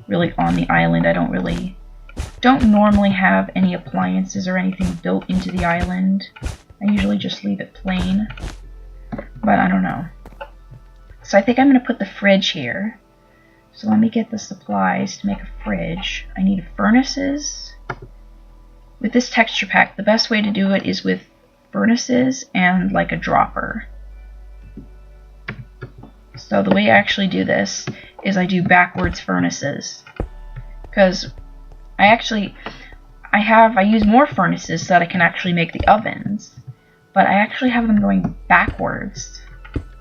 really on the island. I don't normally have any appliances or anything built into the island. I usually just leave it plain, but I don't know. So I think I'm going to put the fridge here. So let me get the supplies to make a fridge. I need furnaces. With this texture pack, the best way to do it is with furnaces and like a dropper. So the way I actually do this is I do backwards furnaces, because I use more furnaces so that I can actually make the ovens, but I actually have them going backwards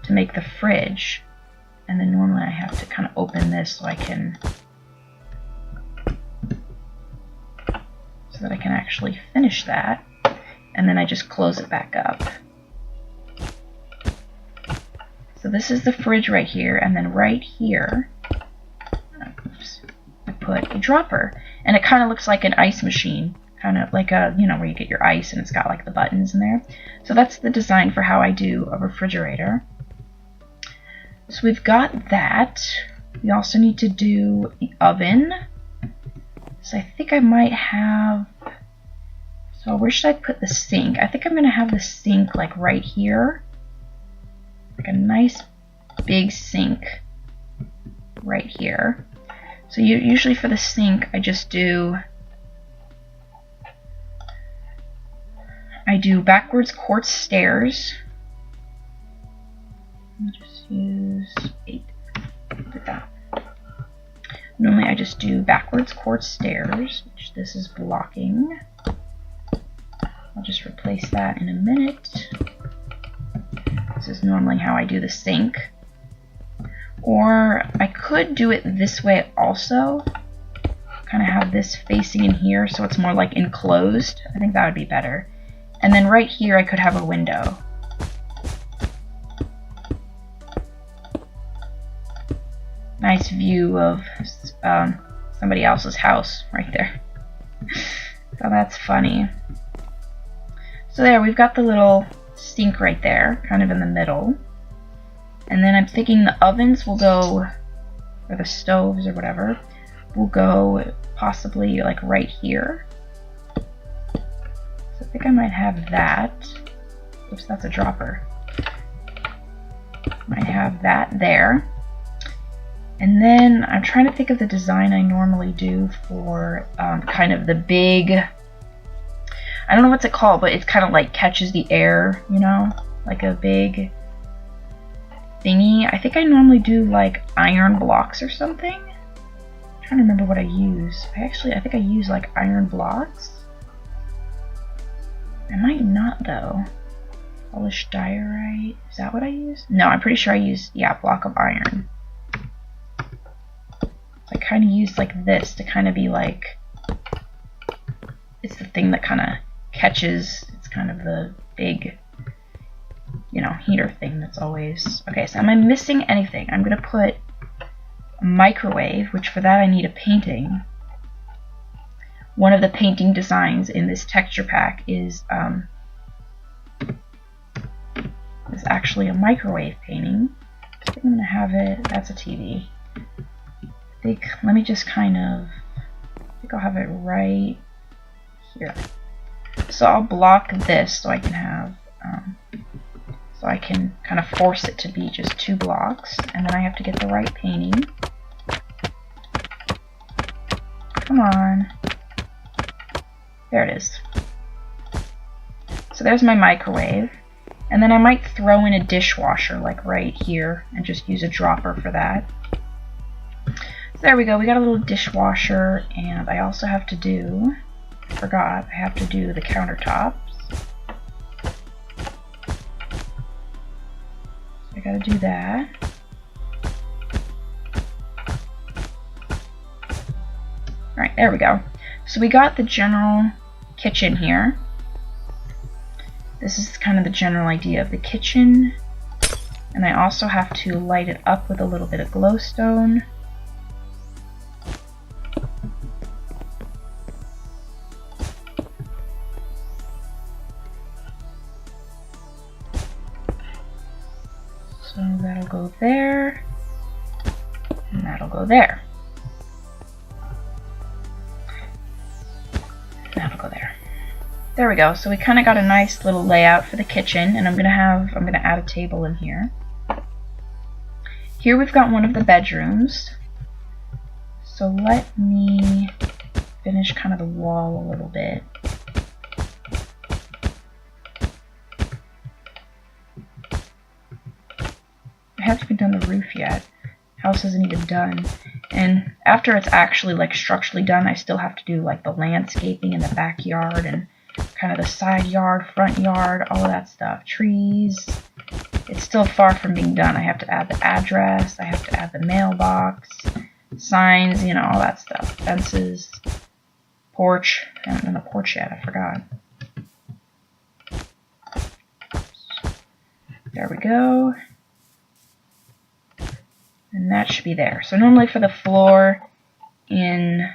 to make the fridge, and then normally I have to kind of open this so that I can actually finish that, and then I just close it back up. So this is the fridge right here, and then right here, oops, I put a dropper, and it kind of looks like an ice machine, kind of like a, you know, where you get your ice and it's got like the buttons in there. So that's the design for how I do a refrigerator. So we've got that. We also need to do the oven. So I think I might have, so where should I put the sink? I think I'm going to have the sink like right here. Like a nice big sink right here. So usually for the sink I do backwards quartz stairs. I'll just use 8 like that. Normally I just do backwards quartz stairs, which this is blocking. I'll just replace that in a minute. This is normally how I do the sink. Or I could do it this way also. Kind of have this facing in here so it's more like enclosed. I think that would be better. And then right here I could have a window. Nice view of somebody else's house right there. So that's funny. So there, we've got the little sink right there, kind of in the middle. And then I'm thinking the ovens will go, or the stoves or whatever, will go possibly like right here. So I think I might have that. Oops, that's a dropper. Might have that there. And then I'm trying to think of the design I normally do for kind of the big, I don't know what's it called, but it's kind of like catches the air, you know, like a big thingy. I think I normally do like iron blocks or something. I'm trying to remember what I use. I think I use like iron blocks. I might not though. Polished diorite, is that what I use? No, I'm pretty sure I use, yeah, block of iron. So I kind of use like this to kind of be like, it's the thing that kind of catches, it's kind of the big, you know, heater thing that's always, okay, so am I missing anything? I'm going to put a microwave, which for that I need a painting. One of the painting designs in this texture pack is actually a microwave painting. I think I'm going to have it, that's a TV. I think, let me just kind of, I think I'll have it right here. So I'll block this so I can have, so I can kind of force it to be just 2 blocks, and then I have to get the right painting. Come on. There it is. So there's my microwave. And then I might throw in a dishwasher like right here and just use a dropper for that. So there we go, we got a little dishwasher, and I also have to do, I have to do the countertops. So I gotta do that. Alright, there we go. So we got the general kitchen here. This is kind of the general idea of the kitchen. And I also have to light it up with a little bit of glowstone. So that'll go there. And that'll go there. That'll go there. There we go. So we kind of got a nice little layout for the kitchen, and I'm gonna add a table in here. Here we've got one of the bedrooms. So let me finish kind of the wall a little bit. I haven't even done the roof yet. House isn't even done. And after it's actually like structurally done, I still have to do like the landscaping in the backyard and kind of the side yard, front yard, all of that stuff. Trees. It's still far from being done. I have to add the address, I have to add the mailbox, signs, you know, all that stuff. Fences, porch. I haven't done the porch yet, I forgot. There we go. And that should be there. So normally for the floor in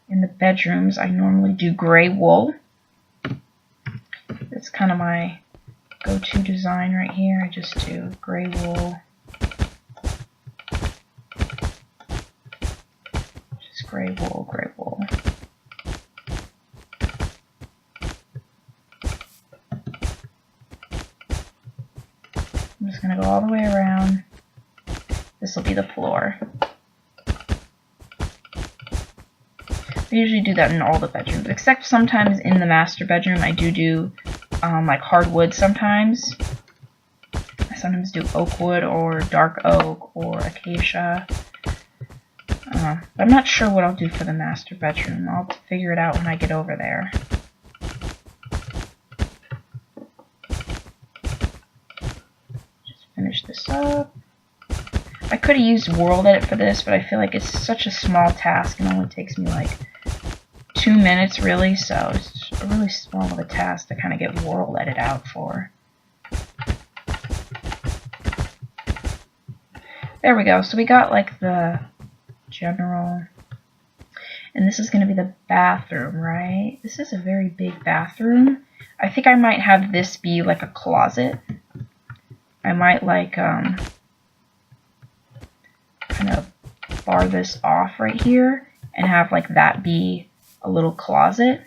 the bedrooms, I normally do gray wool. It's kind of my go-to design right here. I just do gray wool. Just gray wool, gray wool. I'm just going to go all the way around. This will be the floor. I usually do that in all the bedrooms, except sometimes in the master bedroom I do like hardwood sometimes. I sometimes do oak wood or dark oak or acacia. I'm not sure what I'll do for the master bedroom. I'll figure it out when I get over there. Just finish this this up. I could have used World Edit for this, but I feel like it's such a small task and only takes me like 2 minutes really, so it's a really small of a task to kind of get World Edit out for. There we go. So we got like the general, and this is going to be the bathroom, right? This is a very big bathroom. I think I might have this be like a closet. I might like kind of bar this off right here and have like that be a little closet.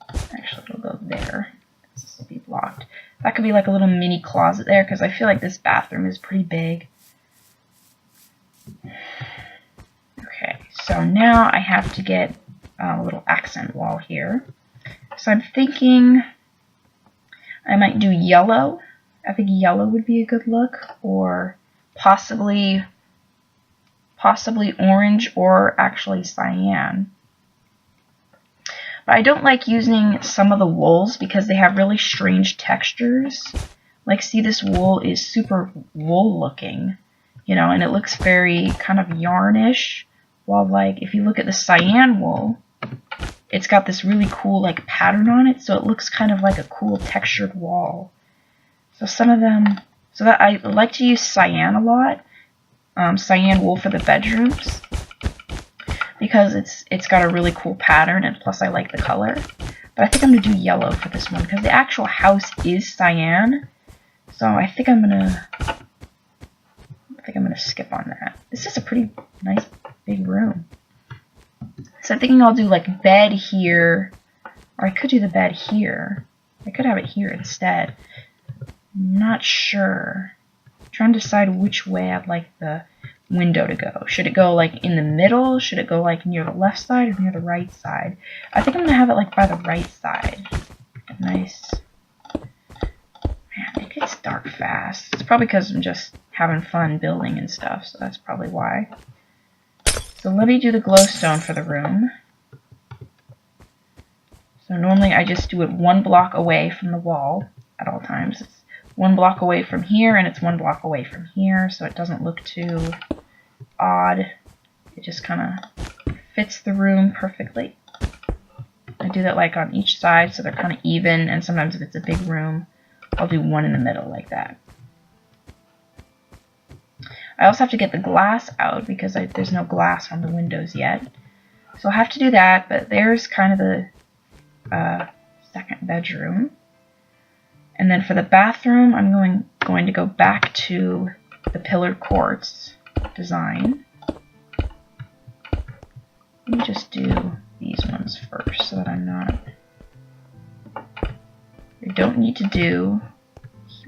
Actually, it'll go there. This will be blocked. That could be like a little mini closet there because I feel like this bathroom is pretty big. Okay, so now I have to get a little accent wall here. So I'm thinking I might do yellow. I think yellow would be a good look, or possibly orange, or actually cyan. But I don't like using some of the wools because they have really strange textures. Like, see, this wool is super wool looking, you know, and it looks very kind of yarnish. While, like, if you look at the cyan wool, it's got this really cool, like, pattern on it, so it looks kind of like a cool textured wall. So some of them, so that I like to use cyan a lot, cyan wool for the bedrooms, because it's got a really cool pattern, and plus I like the color. But I think I'm going to do yellow for this one, because the actual house is cyan, so I think I'm going to skip on that. This is a pretty nice big room. So I'm thinking I'll do like bed here, or I could do the bed here. I could have it here instead. Not sure. I'm trying to decide which way I'd like the window to go. Should it go like in the middle? Should it go like near the left side or near the right side? I think I'm gonna have it like by the right side. Nice. Man, it gets dark fast. It's probably because I'm just having fun building and stuff, so that's probably why. So let me do the glowstone for the room. So normally I just do it 1 block away from the wall at all times. It's 1 block away from here, and it's 1 block away from here, so it doesn't look too odd. It just kind of fits the room perfectly. I do that like on each side so they're kind of even, and sometimes if it's a big room, I'll do 1 in the middle like that. I also have to get the glass out because there's no glass on the windows yet. So I'll have to do that, but there's kind of the second bedroom. And then for the bathroom, I'm going to go back to the pillared quartz design. Let me just do these ones first so that I'm not... I don't need to do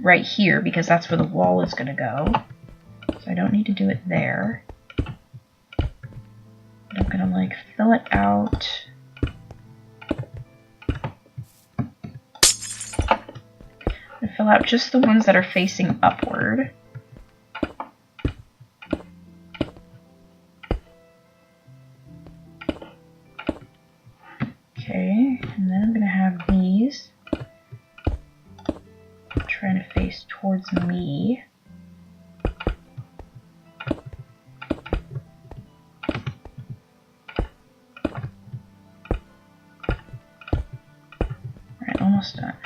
right here because that's where the wall is going to go. So I don't need to do it there. But I'm going to like fill it out. And fill out just the ones that are facing upward. Okay, and then I'm going to have these trying to face towards me. Alright, almost done.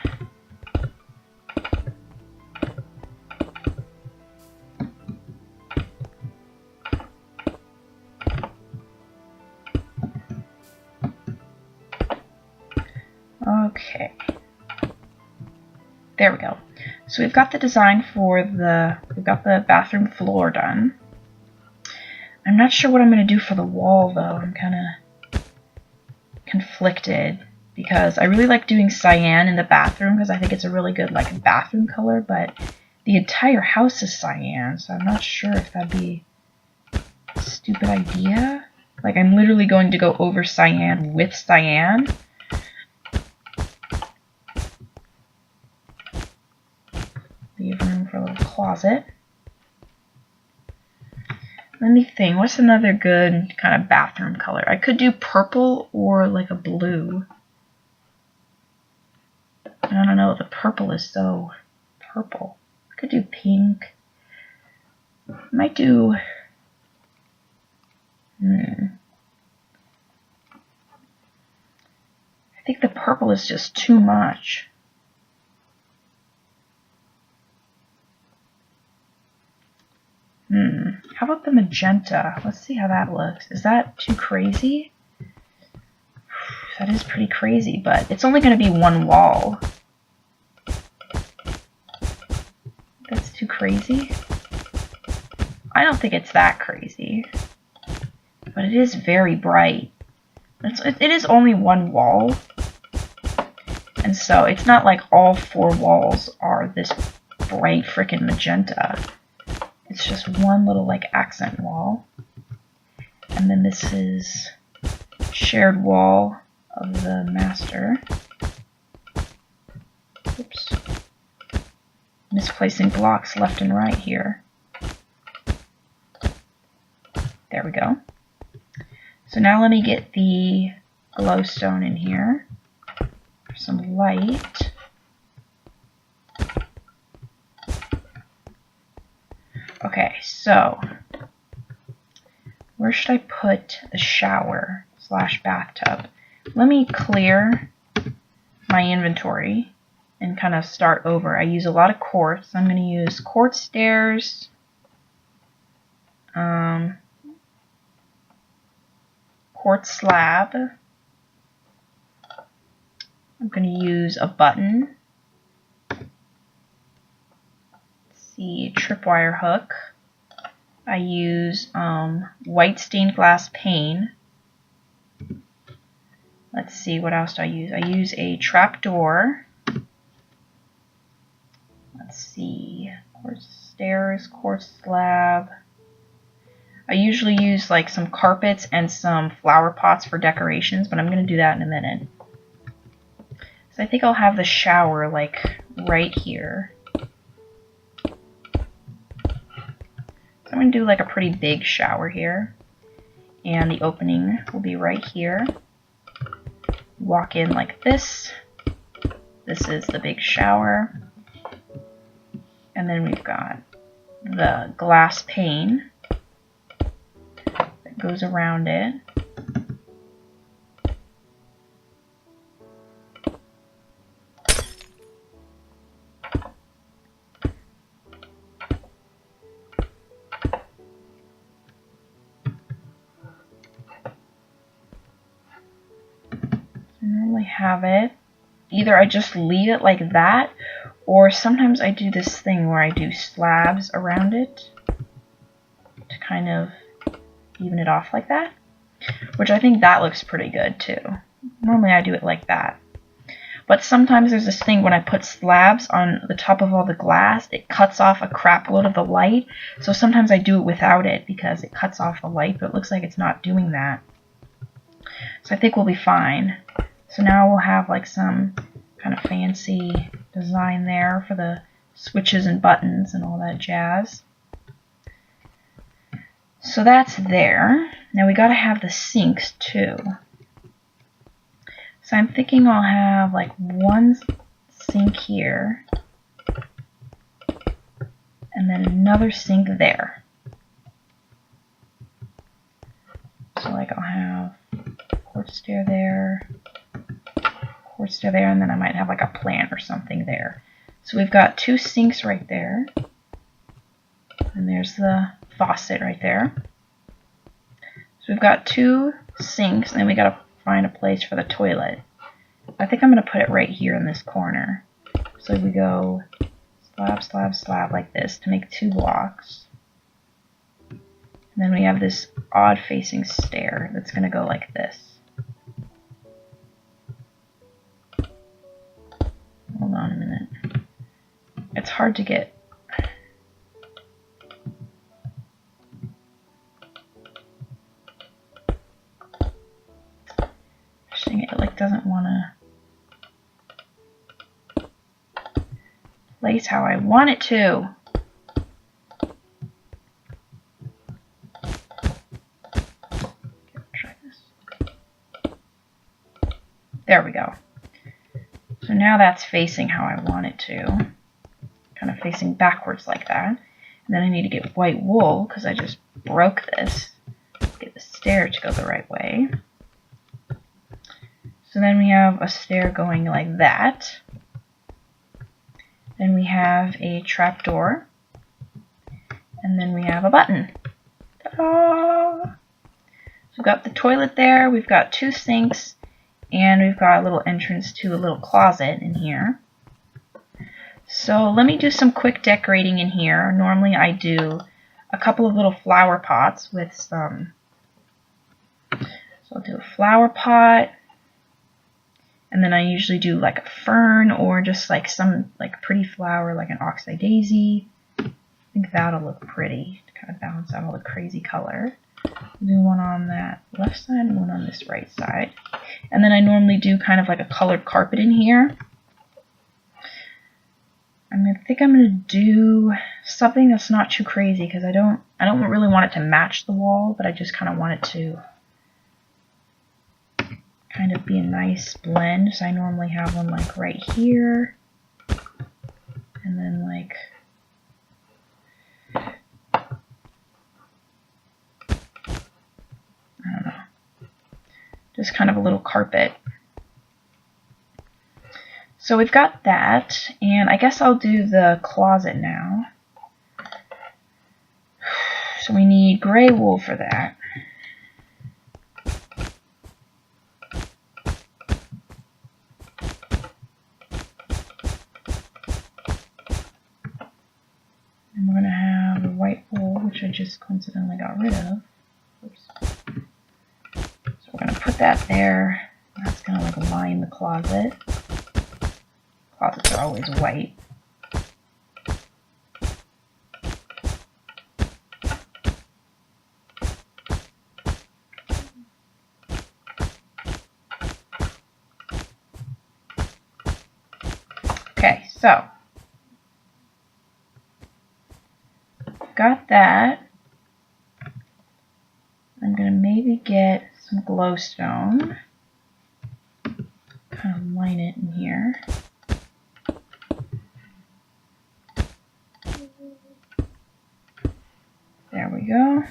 Okay, there we go. So we've got the design for we've got the bathroom floor done. I'm not sure what I'm going to do for the wall though. I'm kind of conflicted because I really like doing cyan in the bathroom because I think it's a really good like bathroom color, but the entire house is cyan, so I'm not sure if that'd be a stupid idea. Like I'm literally going to go over cyan with cyan. Leave room for a little closet. Let me think, what's another good kind of bathroom color? I could do purple or like a blue. I don't know, the purple is so purple. Could do pink. Might do... I think the purple is just too much. How about the magenta? Let's see how that looks. Is that too crazy? That is pretty crazy, but it's only going to be one wall. That's too crazy. I don't think it's that crazy, but it is very bright. It is only one wall, and so it's not like all 4 walls are this bright frickin' magenta. It's just one little like accent wall, and then this is shared wall of the master. Oops. Misplacing blocks left and right here. There we go. So now let me get the glowstone in here for some light. Okay, so where should I put the shower / bathtub? Let me clear my inventory and kind of start over. I use a lot of quartz. I'm going to use quartz stairs, quartz slab. I'm going to use a button. Let's see, tripwire hook. I use white stained glass pane. Let's see, what else do I use? I use a trapdoor. Let's see, quartz stairs, quartz slab. I usually use like some carpets and some flower pots for decorations, but I'm going to do that in a minute. So I think I'll have the shower like right here. So I'm going to do like a pretty big shower here. And the opening will be right here. Walk in like this. This is the big shower. And then we've got the glass pane that goes around it. Have it. Either I just leave it like that, or sometimes I do this thing where I do slabs around it to kind of even it off like that, which I think that looks pretty good too. Normally I do it like that, but sometimes there's this thing when I put slabs on the top of all the glass, it cuts off a crap load of the light, so sometimes I do it without it because it cuts off the light, but it looks like it's not doing that. So I think we'll be fine. So now we'll have like some kind of fancy design there for the switches and buttons and all that jazz. So that's there. Now we gotta have the sinks too. So I'm thinking I'll have like one sink here and then another sink there. So like I'll have a quartz stair there, quartz stair there, and then I might have like a plant or something there. So we've got 2 sinks right there, and there's the faucet right there. So we've got 2 sinks, and then we gotta find a place for the toilet. I think I'm gonna put it right here in this corner. So we go slab, slab, slab like this to make 2 blocks. And then we have this odd facing stair that's gonna go like this. Hold on a minute. It's hard to get. It like doesn't want to place how I want it to. Try this. There we go. So now that's facing how I want it to. kind of facing backwards like that. And then I need to get white wool because I just broke this. Get the stair to go the right way. So then we have a stair going like that. Then we have a trapdoor. And then we have a button. Ta-da! So we've got the toilet there, we've got 2 sinks, and we've got a little entrance to a little closet in here. So let me do some quick decorating in here. Normally I do a couple of little flower pots with some... So I'll do a flower pot, and then I usually do like a fern or just like some like pretty flower like an oxeye daisy. I think that'll look pretty to kind of balance out all the crazy color. I'll do one on that left side and one on this right side. And then I normally do kind of like a colored carpet in here. I think I'm going to do something that's not too crazy because I don't really want it to match the wall, but I just kind of want it to kind of be a nice blend. So I normally have one like right here, and then like I don't know, just kind of a little carpet. So we've got that, and I guess I'll do the closet now. So we need gray wool for that. And we're going to have the white wool, which I just coincidentally got rid of. Oops. So we're going to put that there. That's going to like line the closet. Closets are always white. Okay, so got that. I'm going to maybe get some glowstone. Kind of line it in here. There we go.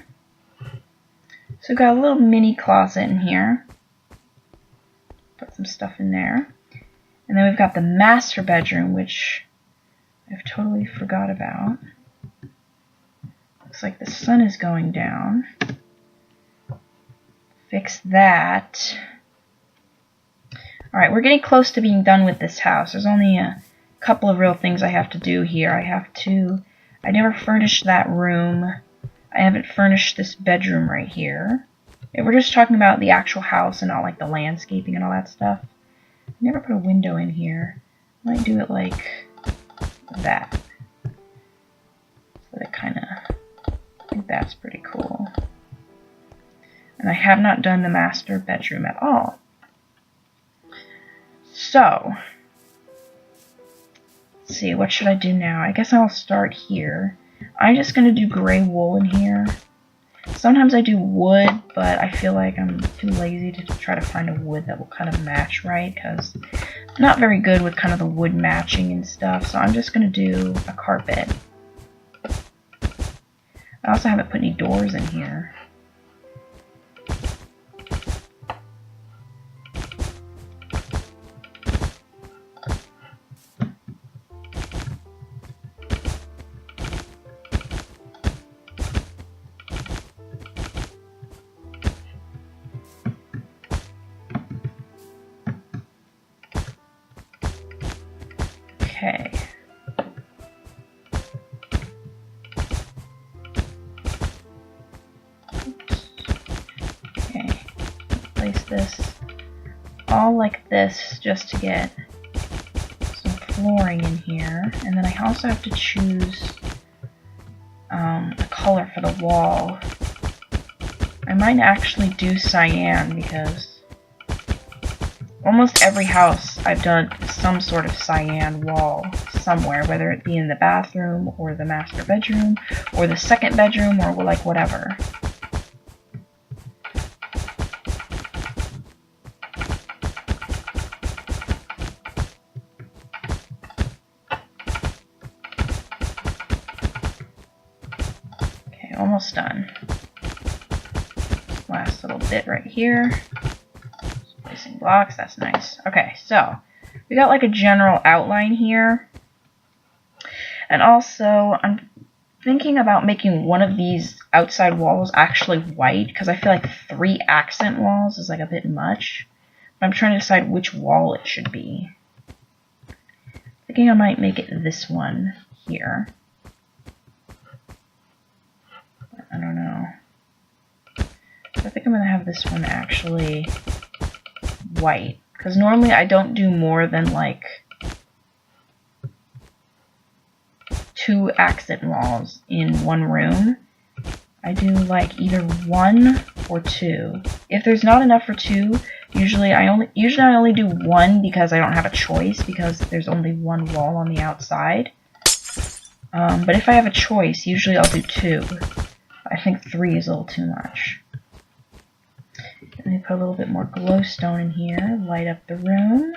So we've got a little mini closet in here. Put some stuff in there. And then we've got the master bedroom, which I've totally forgot about. Looks like the sun is going down. Fix that. Alright, we're getting close to being done with this house. There's only a couple of real things I have to do here. I never furnished that room. I haven't furnished this bedroom right here. We're just talking about the actual house and not like the landscaping and all that stuff. I never put a window in here. I might do it like that. So that kind of, I think that's pretty cool. And I have not done the master bedroom at all. So, let's see, what should I do now? I guess I'll start here. I'm just going to do gray wool in here. Sometimes I do wood, but I feel like I'm too lazy to try to find a wood that will kind of match right, because I'm not very good with kind of the wood matching and stuff, so I'm just going to do a carpet. I also haven't put any doors in here. Okay. Okay. Place this all like this just to get some flooring in here. And then I also have to choose a color for the wall. I might actually do cyan because almost every house I've done some sort of cyan wall somewhere, whether it be in the bathroom or the master bedroom or the second bedroom or like whatever. Okay, almost done. Last little bit right here. Just placing blocks, that's nice. Okay, so we got like a general outline here. And also, I'm thinking about making one of these outside walls actually white, because I feel like 3 accent walls is like a bit much. But I'm trying to decide which wall it should be. Thinking I might make it this one here. I don't know. I think I'm going to have this one actually white. Because normally I don't do more than like 2 accent walls in one room. I do like either 1 or 2. If there's not enough for 2, usually I only do 1 because I don't have a choice, because there's only 1 wall on the outside. But if I have a choice, usually I'll do 2. I think 3 is a little too much. Let me put a little bit more glowstone in here, light up the room.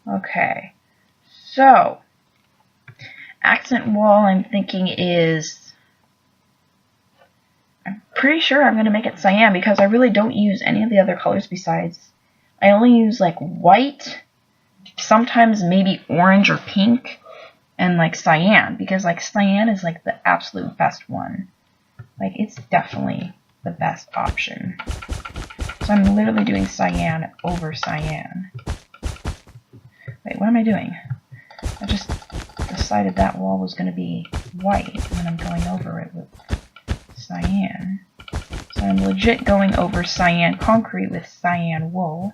Okay, so accent wall I'm thinking is, I'm pretty sure I'm going to make it cyan, because I really don't use any of the other colors besides, I only use like white, sometimes maybe orange or pink, and like cyan, because like cyan is like the absolute best one. Like it's definitely the best option. So I'm literally doing cyan over cyan. Wait, what am I doing? I just decided that wall was going to be white, and I'm going over it with cyan. So I'm legit going over cyan concrete with cyan wool.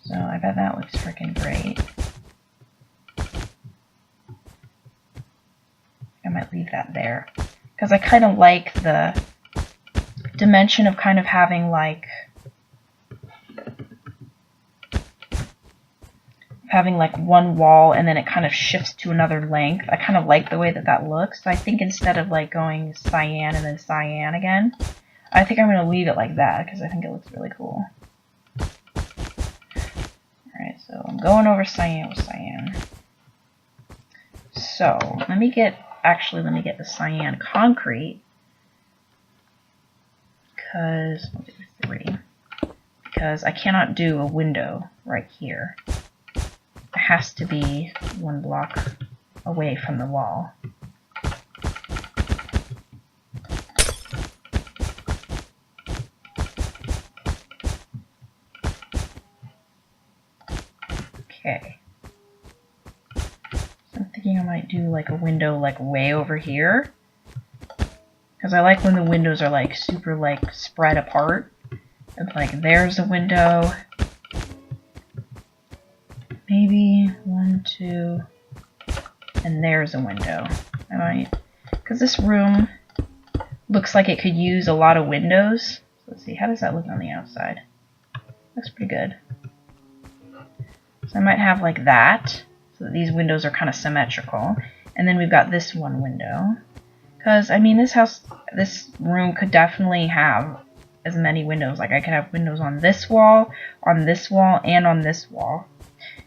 So I bet that looks freaking great. I might leave that there, because I kind of like the dimension of kind of having like one wall and then it kind of shifts to another length. I kind of like the way that that looks. So I think instead of like going cyan and then cyan again, I think I'm going to leave it like that, because I think it looks really cool. Alright, so I'm going over cyan with cyan. So let me get the cyan concrete, because I'll do 3, because I cannot do a window right here. It has to be 1 block away from the wall. Okay. I'm thinking I might do like a window like way over here, because I like when the windows are like super like spread apart. It's like there's a window, maybe 1, 2, and there's a window. I might, because this room looks like it could use a lot of windows. So let's see, how does that look on the outside? Looks pretty good. So I might have like that, so that these windows are kind of symmetrical. And then we've got this one window. Because, I mean, this room could definitely have as many windows. Like, I could have windows on this wall, and on this wall.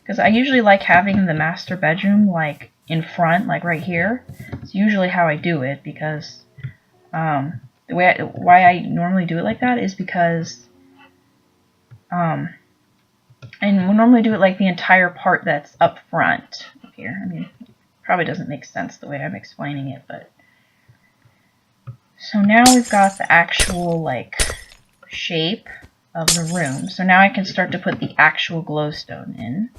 Because I usually like having the master bedroom, like, in front, like right here. It's usually how I do it, because why I normally do it like that is because I normally do it like the entire part that's up front here. I mean, it probably doesn't make sense the way I'm explaining it, but so now we've got the actual like shape of the room. So now I can start to put the actual glowstone in.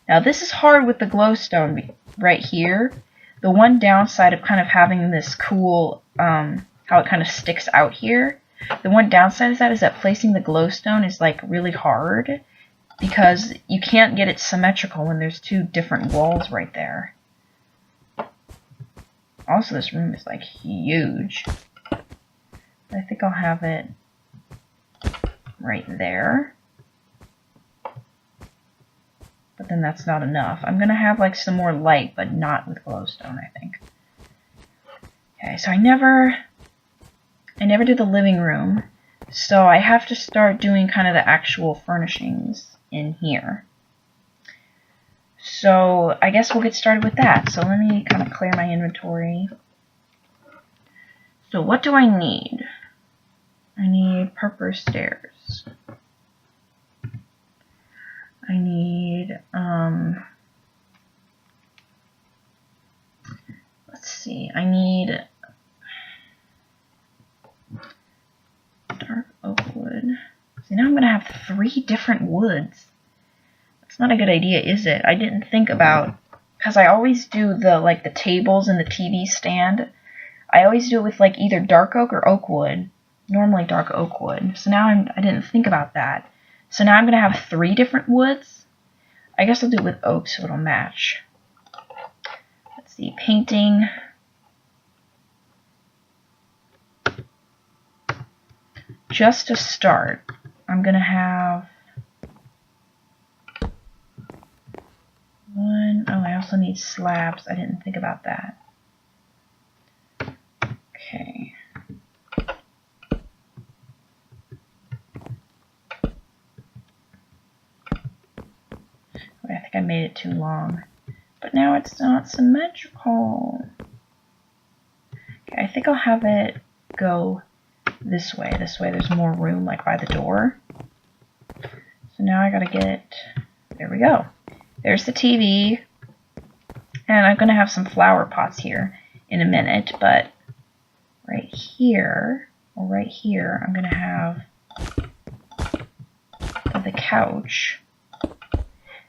Now this is hard with the glowstone right here. The one downside of kind of having this cool, how it kind of sticks out here, the one downside is that placing the glowstone is like really hard, because you can't get it symmetrical when there's 2 different walls right there. Also, this room is like huge. I think I'll have it right there. But then that's not enough. I'm gonna have like some more light, but not with glowstone, I think. Okay, so I never did the living room, so I have to start doing kind of the actual furnishings in here. So I guess we'll get started with that. So let me kind of clear my inventory. So what do I need? I need purpose stairs. I need, let's see, I need dark oak wood. See, now I'm going to have 3 different woods. That's not a good idea, is it? I didn't think about, because I always do the tables and the TV stand. I always do it with like either dark oak or oak wood. Normally dark oak wood. So now I didn't think about that. So now I'm going to have 3 different woods. I guess I'll do it with oak so it'll match. Let's see, painting. Just to start, I'm going to have one. Oh, I also need slabs. I didn't think about that. Okay. I think I made it too long. But now it's not symmetrical. Okay, I think I'll have it go this way. This way there's more room, like by the door. So now I gotta get, there we go. There's the TV. And I'm gonna have some flower pots here in a minute, but right here, or right here, I'm gonna have the couch.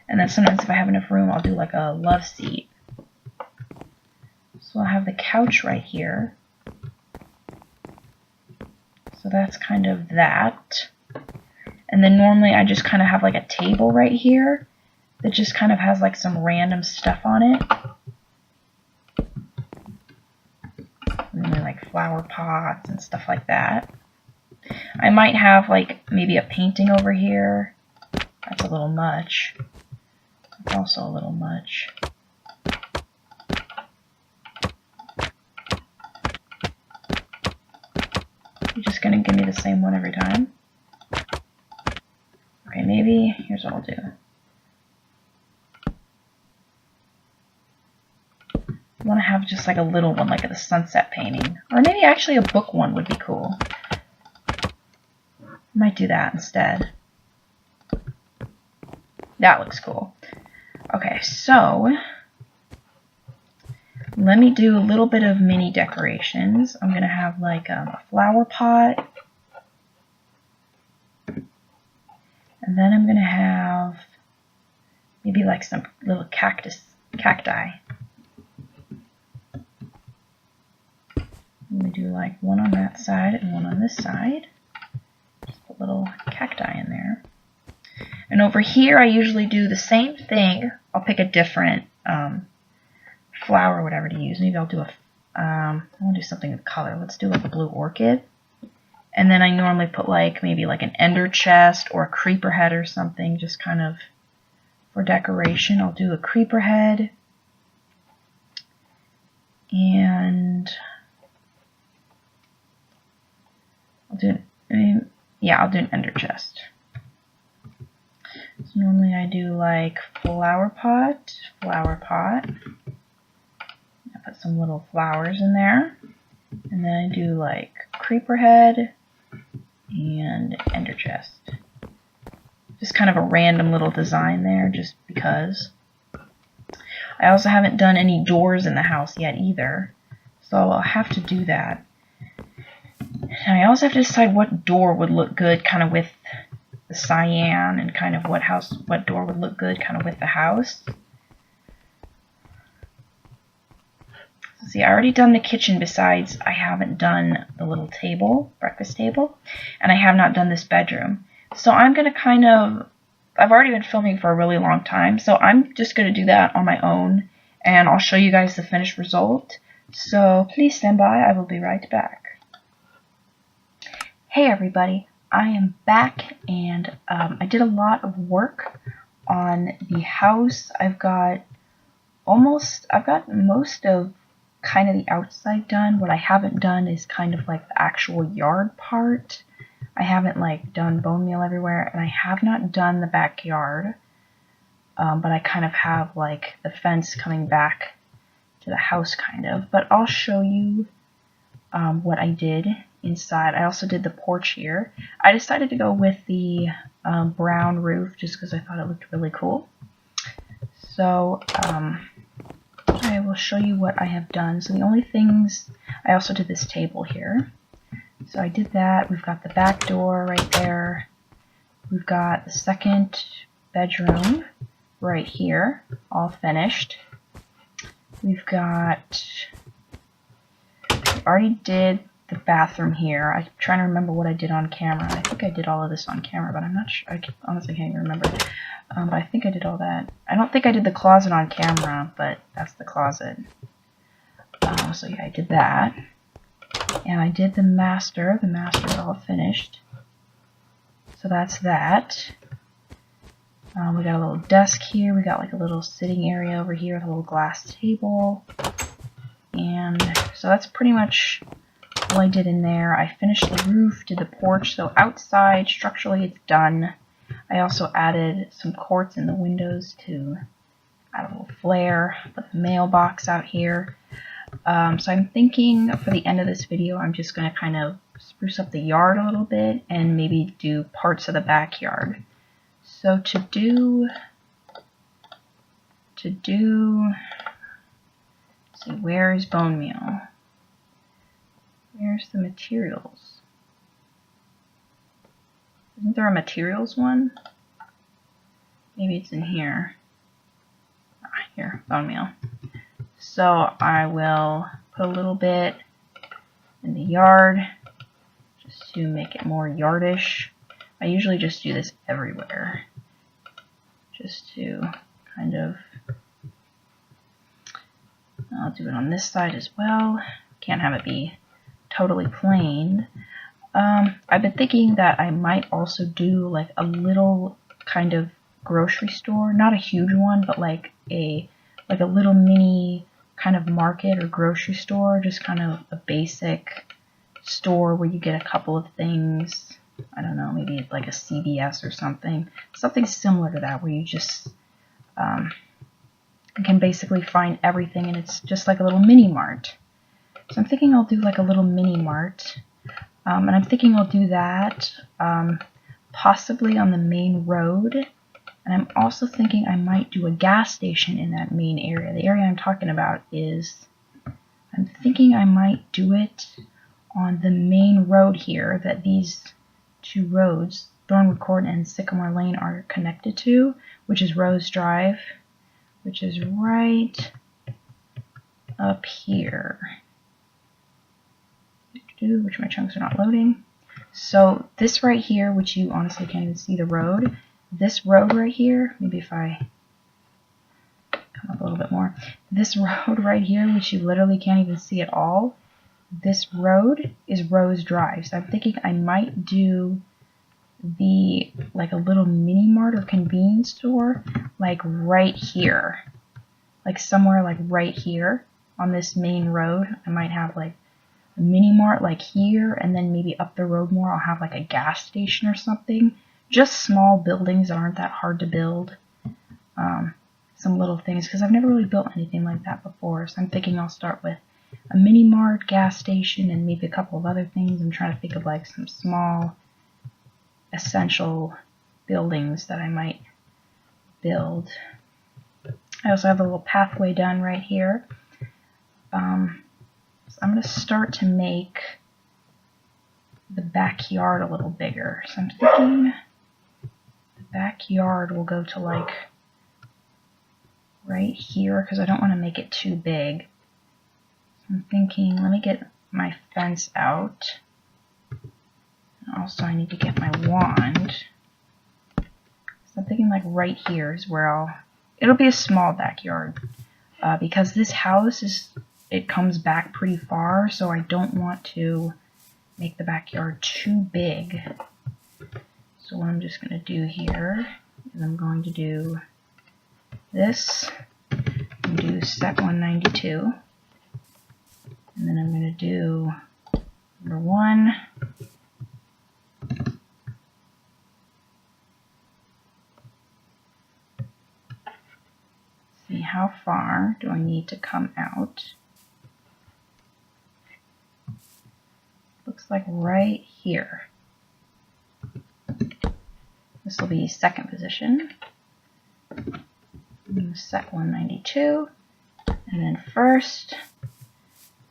And then sometimes if I have enough room, I'll do like a love seat. So I'll have the couch right here. So that's kind of that. And then normally I just kind of have like a table right here that just kind of has like some random stuff on it. Normally like flower pots and stuff like that. I might have like maybe a painting over here. That's a little much. That's also a little much. You're just going to give me the same one every time? Okay, maybe, here's what I'll do. I want to have just like a little one, like a sunset painting. Or maybe actually a book one would be cool. Might do that instead. That looks cool. Okay, so let me do a little bit of mini decorations. I'm going to have like a flower pot. And then I'm going to have maybe like some little cacti. I'm going to do like one on that side and one on this side. Just put little cacti in there. And over here I usually do the same thing. I'll pick a different flower or whatever to use. Maybe I'll do a, I want to do something with color. Let's do like a blue orchid. And then I normally put like maybe like an ender chest or a creeper head or something, just kind of for decoration. I'll do a creeper head. And I'll do an ender chest. So normally I do like flower pot. I put some little flowers in there. And then I do like creeper head and ender chest. Just kind of a random little design there just because. I also haven't done any doors in the house yet either. So I'll have to do that. And I also have to decide what door would look good kind of with the cyan and kind of what door would look good kind of with the house. So see, I already done the kitchen besides I haven't done the little table, breakfast table, and I have not done this bedroom. So I'm going to kind of, I've already been filming for a really long time, so I'm just going to do that on my own, and I'll show you guys the finished result. So please stand by, I will be right back. Hey everybody, I am back, and I did a lot of work on the house. I've got most of kind of the outside done. What I haven't done is kind of like the actual yard part. I haven't like done bone meal everywhere, and I have not done the backyard, but I kind of have like the fence coming back to the house kind of. But I'll show you what I did inside. I also did the porch here. I decided to go with the brown roof just because I thought it looked really cool. So I will show you what I have done. So the only things, I also did this table here. So I did that. We've got the back door right there. We've got the second bedroom right here, all finished. We've got, I already did the bathroom here. I'm trying to remember what I did on camera. I think I did all of this on camera, but I'm not sure. I honestly can't even remember. But I think I did all that. I don't think I did the closet on camera, but that's the closet. So yeah, I did that. And I did the master. The master is all finished. So that's that. We got a little desk here. We got like a little sitting area over here with a little glass table. And so that's pretty much all I did in there. I finished the roof, did the porch. So outside, structurally, it's done. I also added some quartz in the windows to add a little flair. Put the mailbox out here. So I'm thinking for the end of this video, I'm just going to kind of spruce up the yard a little bit and maybe do parts of the backyard. So to do, let's see, where is bone meal? Where's the materials? Isn't there a materials one? Maybe it's in here. Here, bone meal. So I will put a little bit in the yard just to make it more yardish. I usually just do this everywhere just to kind of, I'll do it on this side as well. Can't have it be totally plain. I've been thinking that I might also do like a little kind of grocery store, not a huge one, but like a little mini kind of market or grocery store, just kind of a basic store where you get a couple of things. I don't know, maybe like a CVS or something similar to that, where you just can basically find everything, and it's just like a little mini mart. So I'm thinking I'll do like a little mini mart, and I'm thinking I'll do that possibly on the main road. And I'm also thinking I might do a gas station in that main area. The area I'm talking about is, I'm thinking I might do it on the main road here that these two roads, Thornwood Court and Sycamore Lane, are connected to, which is Rose Drive, which is right up here. Which my chunks are not loading. So this right here, which you honestly can't even see the road, this road right here, maybe if I come up a little bit more, this road right here, which you literally can't even see at all, this road is Rose Drive. So I'm thinking I might do the, like a little mini mart or convenience store, like right here, like somewhere like right here on this main road. I might have like a mini mart like here, and then maybe up the road more I'll have like a gas station or something. Just small buildings that aren't that hard to build. Some little things, because I've never really built anything like that before. So I'm thinking I'll start with a mini mart, gas station, and maybe a couple of other things. I'm trying to think of like some small essential buildings that I might build. I also have a little pathway done right here. So I'm going to start to make the backyard a little bigger. So I'm thinking the backyard will go to like right here, because I don't want to make it too big. So I'm thinking, let me get my fence out. Also, I need to get my wand. So I'm thinking like right here is where it'll be a small backyard. Because this house it comes back pretty far, so I don't want to make the backyard too big. So what I'm just going to do here is I'm going to do this, and do set 192, and then I'm going to do number 1, see how far do I need to come out. looks like right here. This will be second position. Set 192, and then first,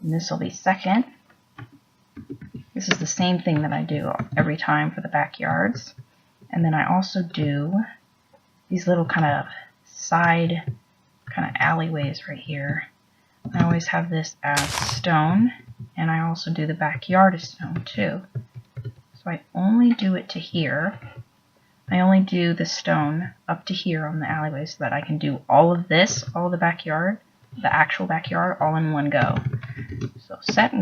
and this will be second. This is the same thing that I do every time for the backyards. And then I also do these little kind of side kind of alleyways right here. I always have this as stone, and I also do the backyard as stone too. So I only do it to here. I only do the stone up to here on the alleyway so that I can do all of this, all of the backyard, the actual backyard, all in one go. So set 1,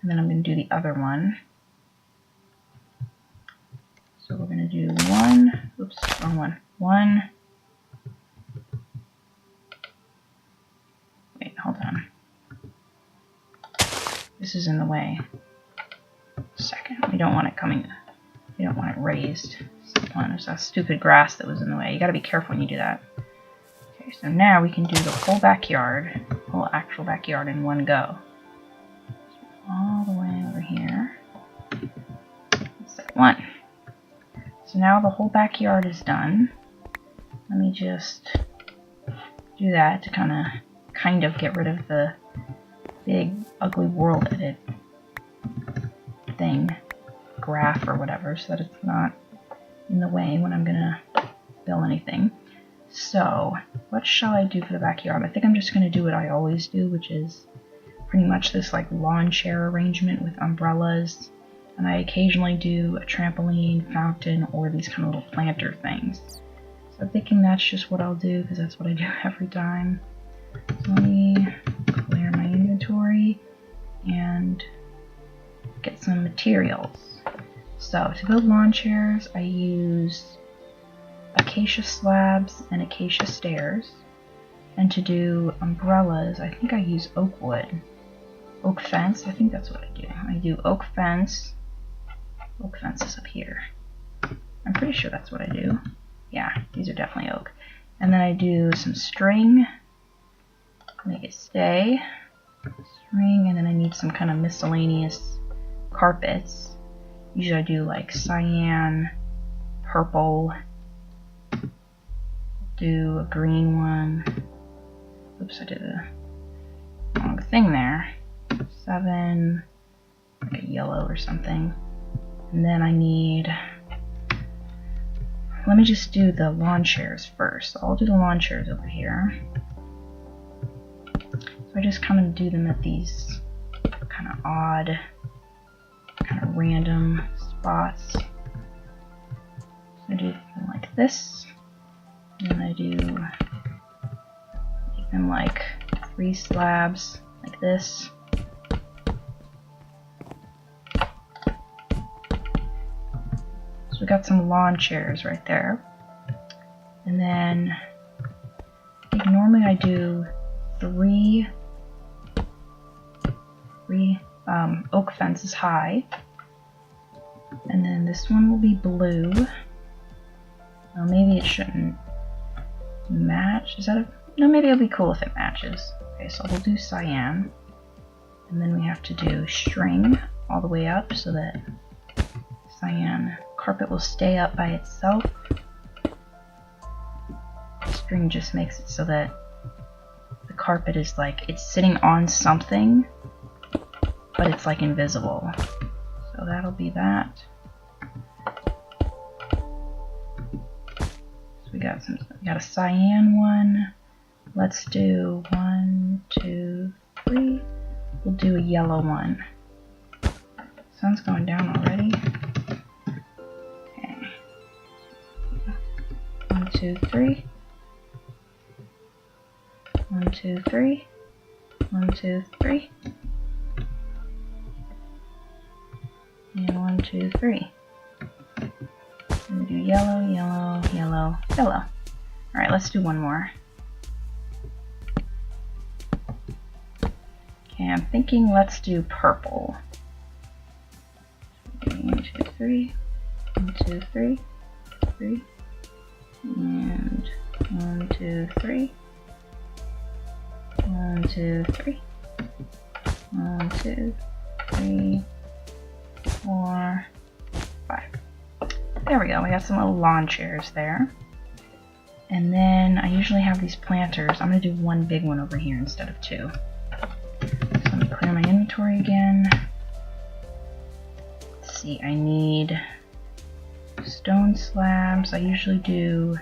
and then I'm going to do the other one. So we're going to do 1, oops, wrong one, 1, wait, hold on. This is in the way. Second, we don't want it coming, we don't want it raised. There's that stupid grass that was in the way. You got to be careful when you do that. Okay, so now we can do the whole backyard, whole actual backyard in one go. All the way over here. Set 1. So now the whole backyard is done. Let me just do that to kind of get rid of the big ugly world edit thing, graph or whatever, so that it's not in the way when I'm gonna build anything. So what shall I do for the backyard? I think I'm just gonna do what I always do, which is pretty much this like lawn chair arrangement with umbrellas, and I occasionally do a trampoline, fountain, or these kind of little planter things. So I'm thinking that's just what I'll do because that's what I do every time. So let me clear my inventory and get some materials. So to build lawn chairs, I use acacia slabs and acacia stairs. And to do umbrellas, I think I use oak wood. Oak fence, I think that's what I do. I do oak fence. Oak fence is up here. I'm pretty sure that's what I do. Yeah, these are definitely oak. And then I do some string, make it stay. String, and then I need some kind of miscellaneous carpets. Usually I do like cyan, purple, do a green one. Oops, I did the wrong thing there. 7, like a yellow or something. And then I need, let me just do the lawn chairs first. So I'll do the lawn chairs over here. So I just kind of do them at these kind of odd, kind of random spots. So I do them like this, and I do make them like 3 slabs like this. So we got some lawn chairs right there. And then I think normally I do 3 oak fences high. And then this one will be blue. Well, maybe it shouldn't match. Is that a... No, maybe it'll be cool if it matches. Okay, so we'll do cyan. And then we have to do string all the way up so that cyan carpet will stay up by itself. String just makes it so that the carpet is like, it's sitting on something, but it's like invisible. So that'll be that. So we got a cyan one. Let's do 1, 2, 3. We'll do a yellow one. Sun's going down already. Okay. 1, 2, 3. 1, 2, 3. 1, 2, 3. And 1, 2, 3. And we do yellow, yellow, yellow, yellow. Alright, let's do one more. Okay, I'm thinking let's do purple. 1, 2, 3. 1, 2, 3. 3. And 1, 2, 3. 1, 2, 3. 1, 2, 3. 4, 5. There we go. We got some little lawn chairs there. And then I usually have these planters. I'm going to do one big one over here instead of 2. So let me clear my inventory again. Let's see, I need stone slabs. I usually do...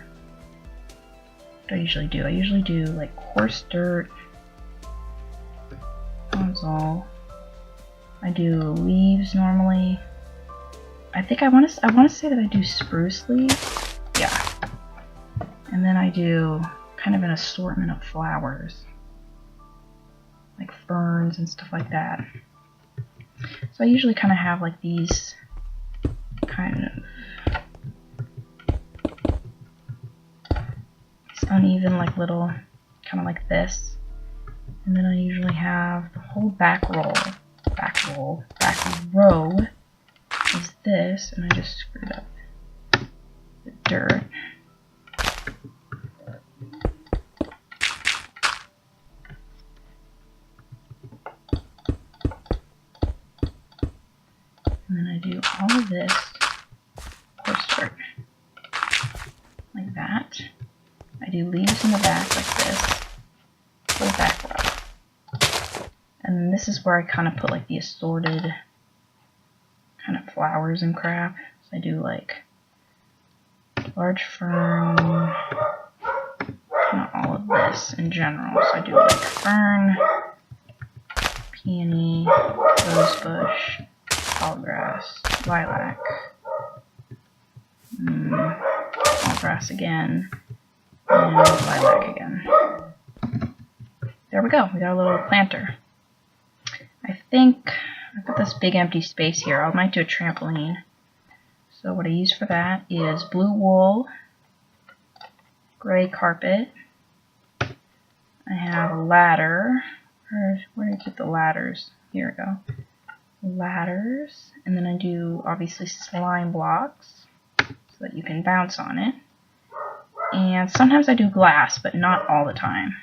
What do I usually do? I usually do like coarse dirt. That's all. I do leaves normally. I think I want to say that I do spruce leaves. Yeah. And then I do kind of an assortment of flowers, like ferns and stuff like that. So I usually kind of have like these kind of uneven, like little, kind of like this. And then I usually have the whole back row is this, and I just screwed up the dirt. And then I do all of this coarse dirt, like that. I do leaves in the back like this, for the back row. And then this is where I kind of put like the assorted kind of flowers and crap. So I do like large fern, kind of all of this in general. So I do like fern, peony, rosebush, tallgrass, lilac, tallgrass again, and lilac again. There we go. We got a little planter. I think I've got this big empty space here. I might do a trampoline. So what I use for that is blue wool, gray carpet. I have a ladder. Where did I keep the ladders? Here we go. Ladders. And then I do obviously slime blocks so that you can bounce on it. And sometimes I do glass, but not all the time.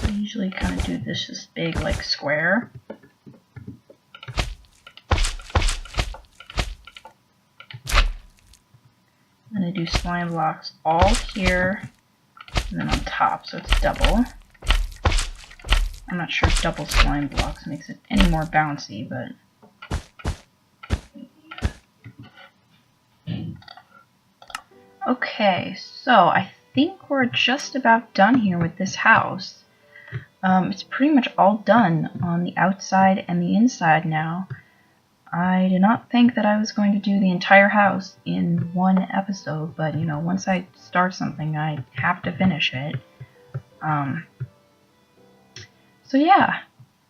I usually kind of do this big like square. And I do slime blocks all here and then on top, so it's double. I'm not sure if double slime blocks makes it any more bouncy, but okay, so I think we're just about done here with this house. It's pretty much all done on the outside and the inside now. I did not think that I was going to do the entire house in one episode, but you know, once I start something, I have to finish it. So yeah,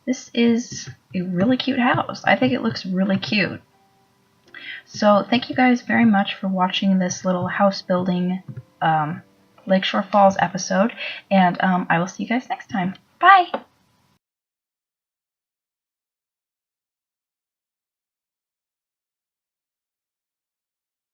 this is a really cute house. I think it looks really cute. So thank you guys very much for watching this little house building Lakeshore Falls episode, and I will see you guys next time. Bye!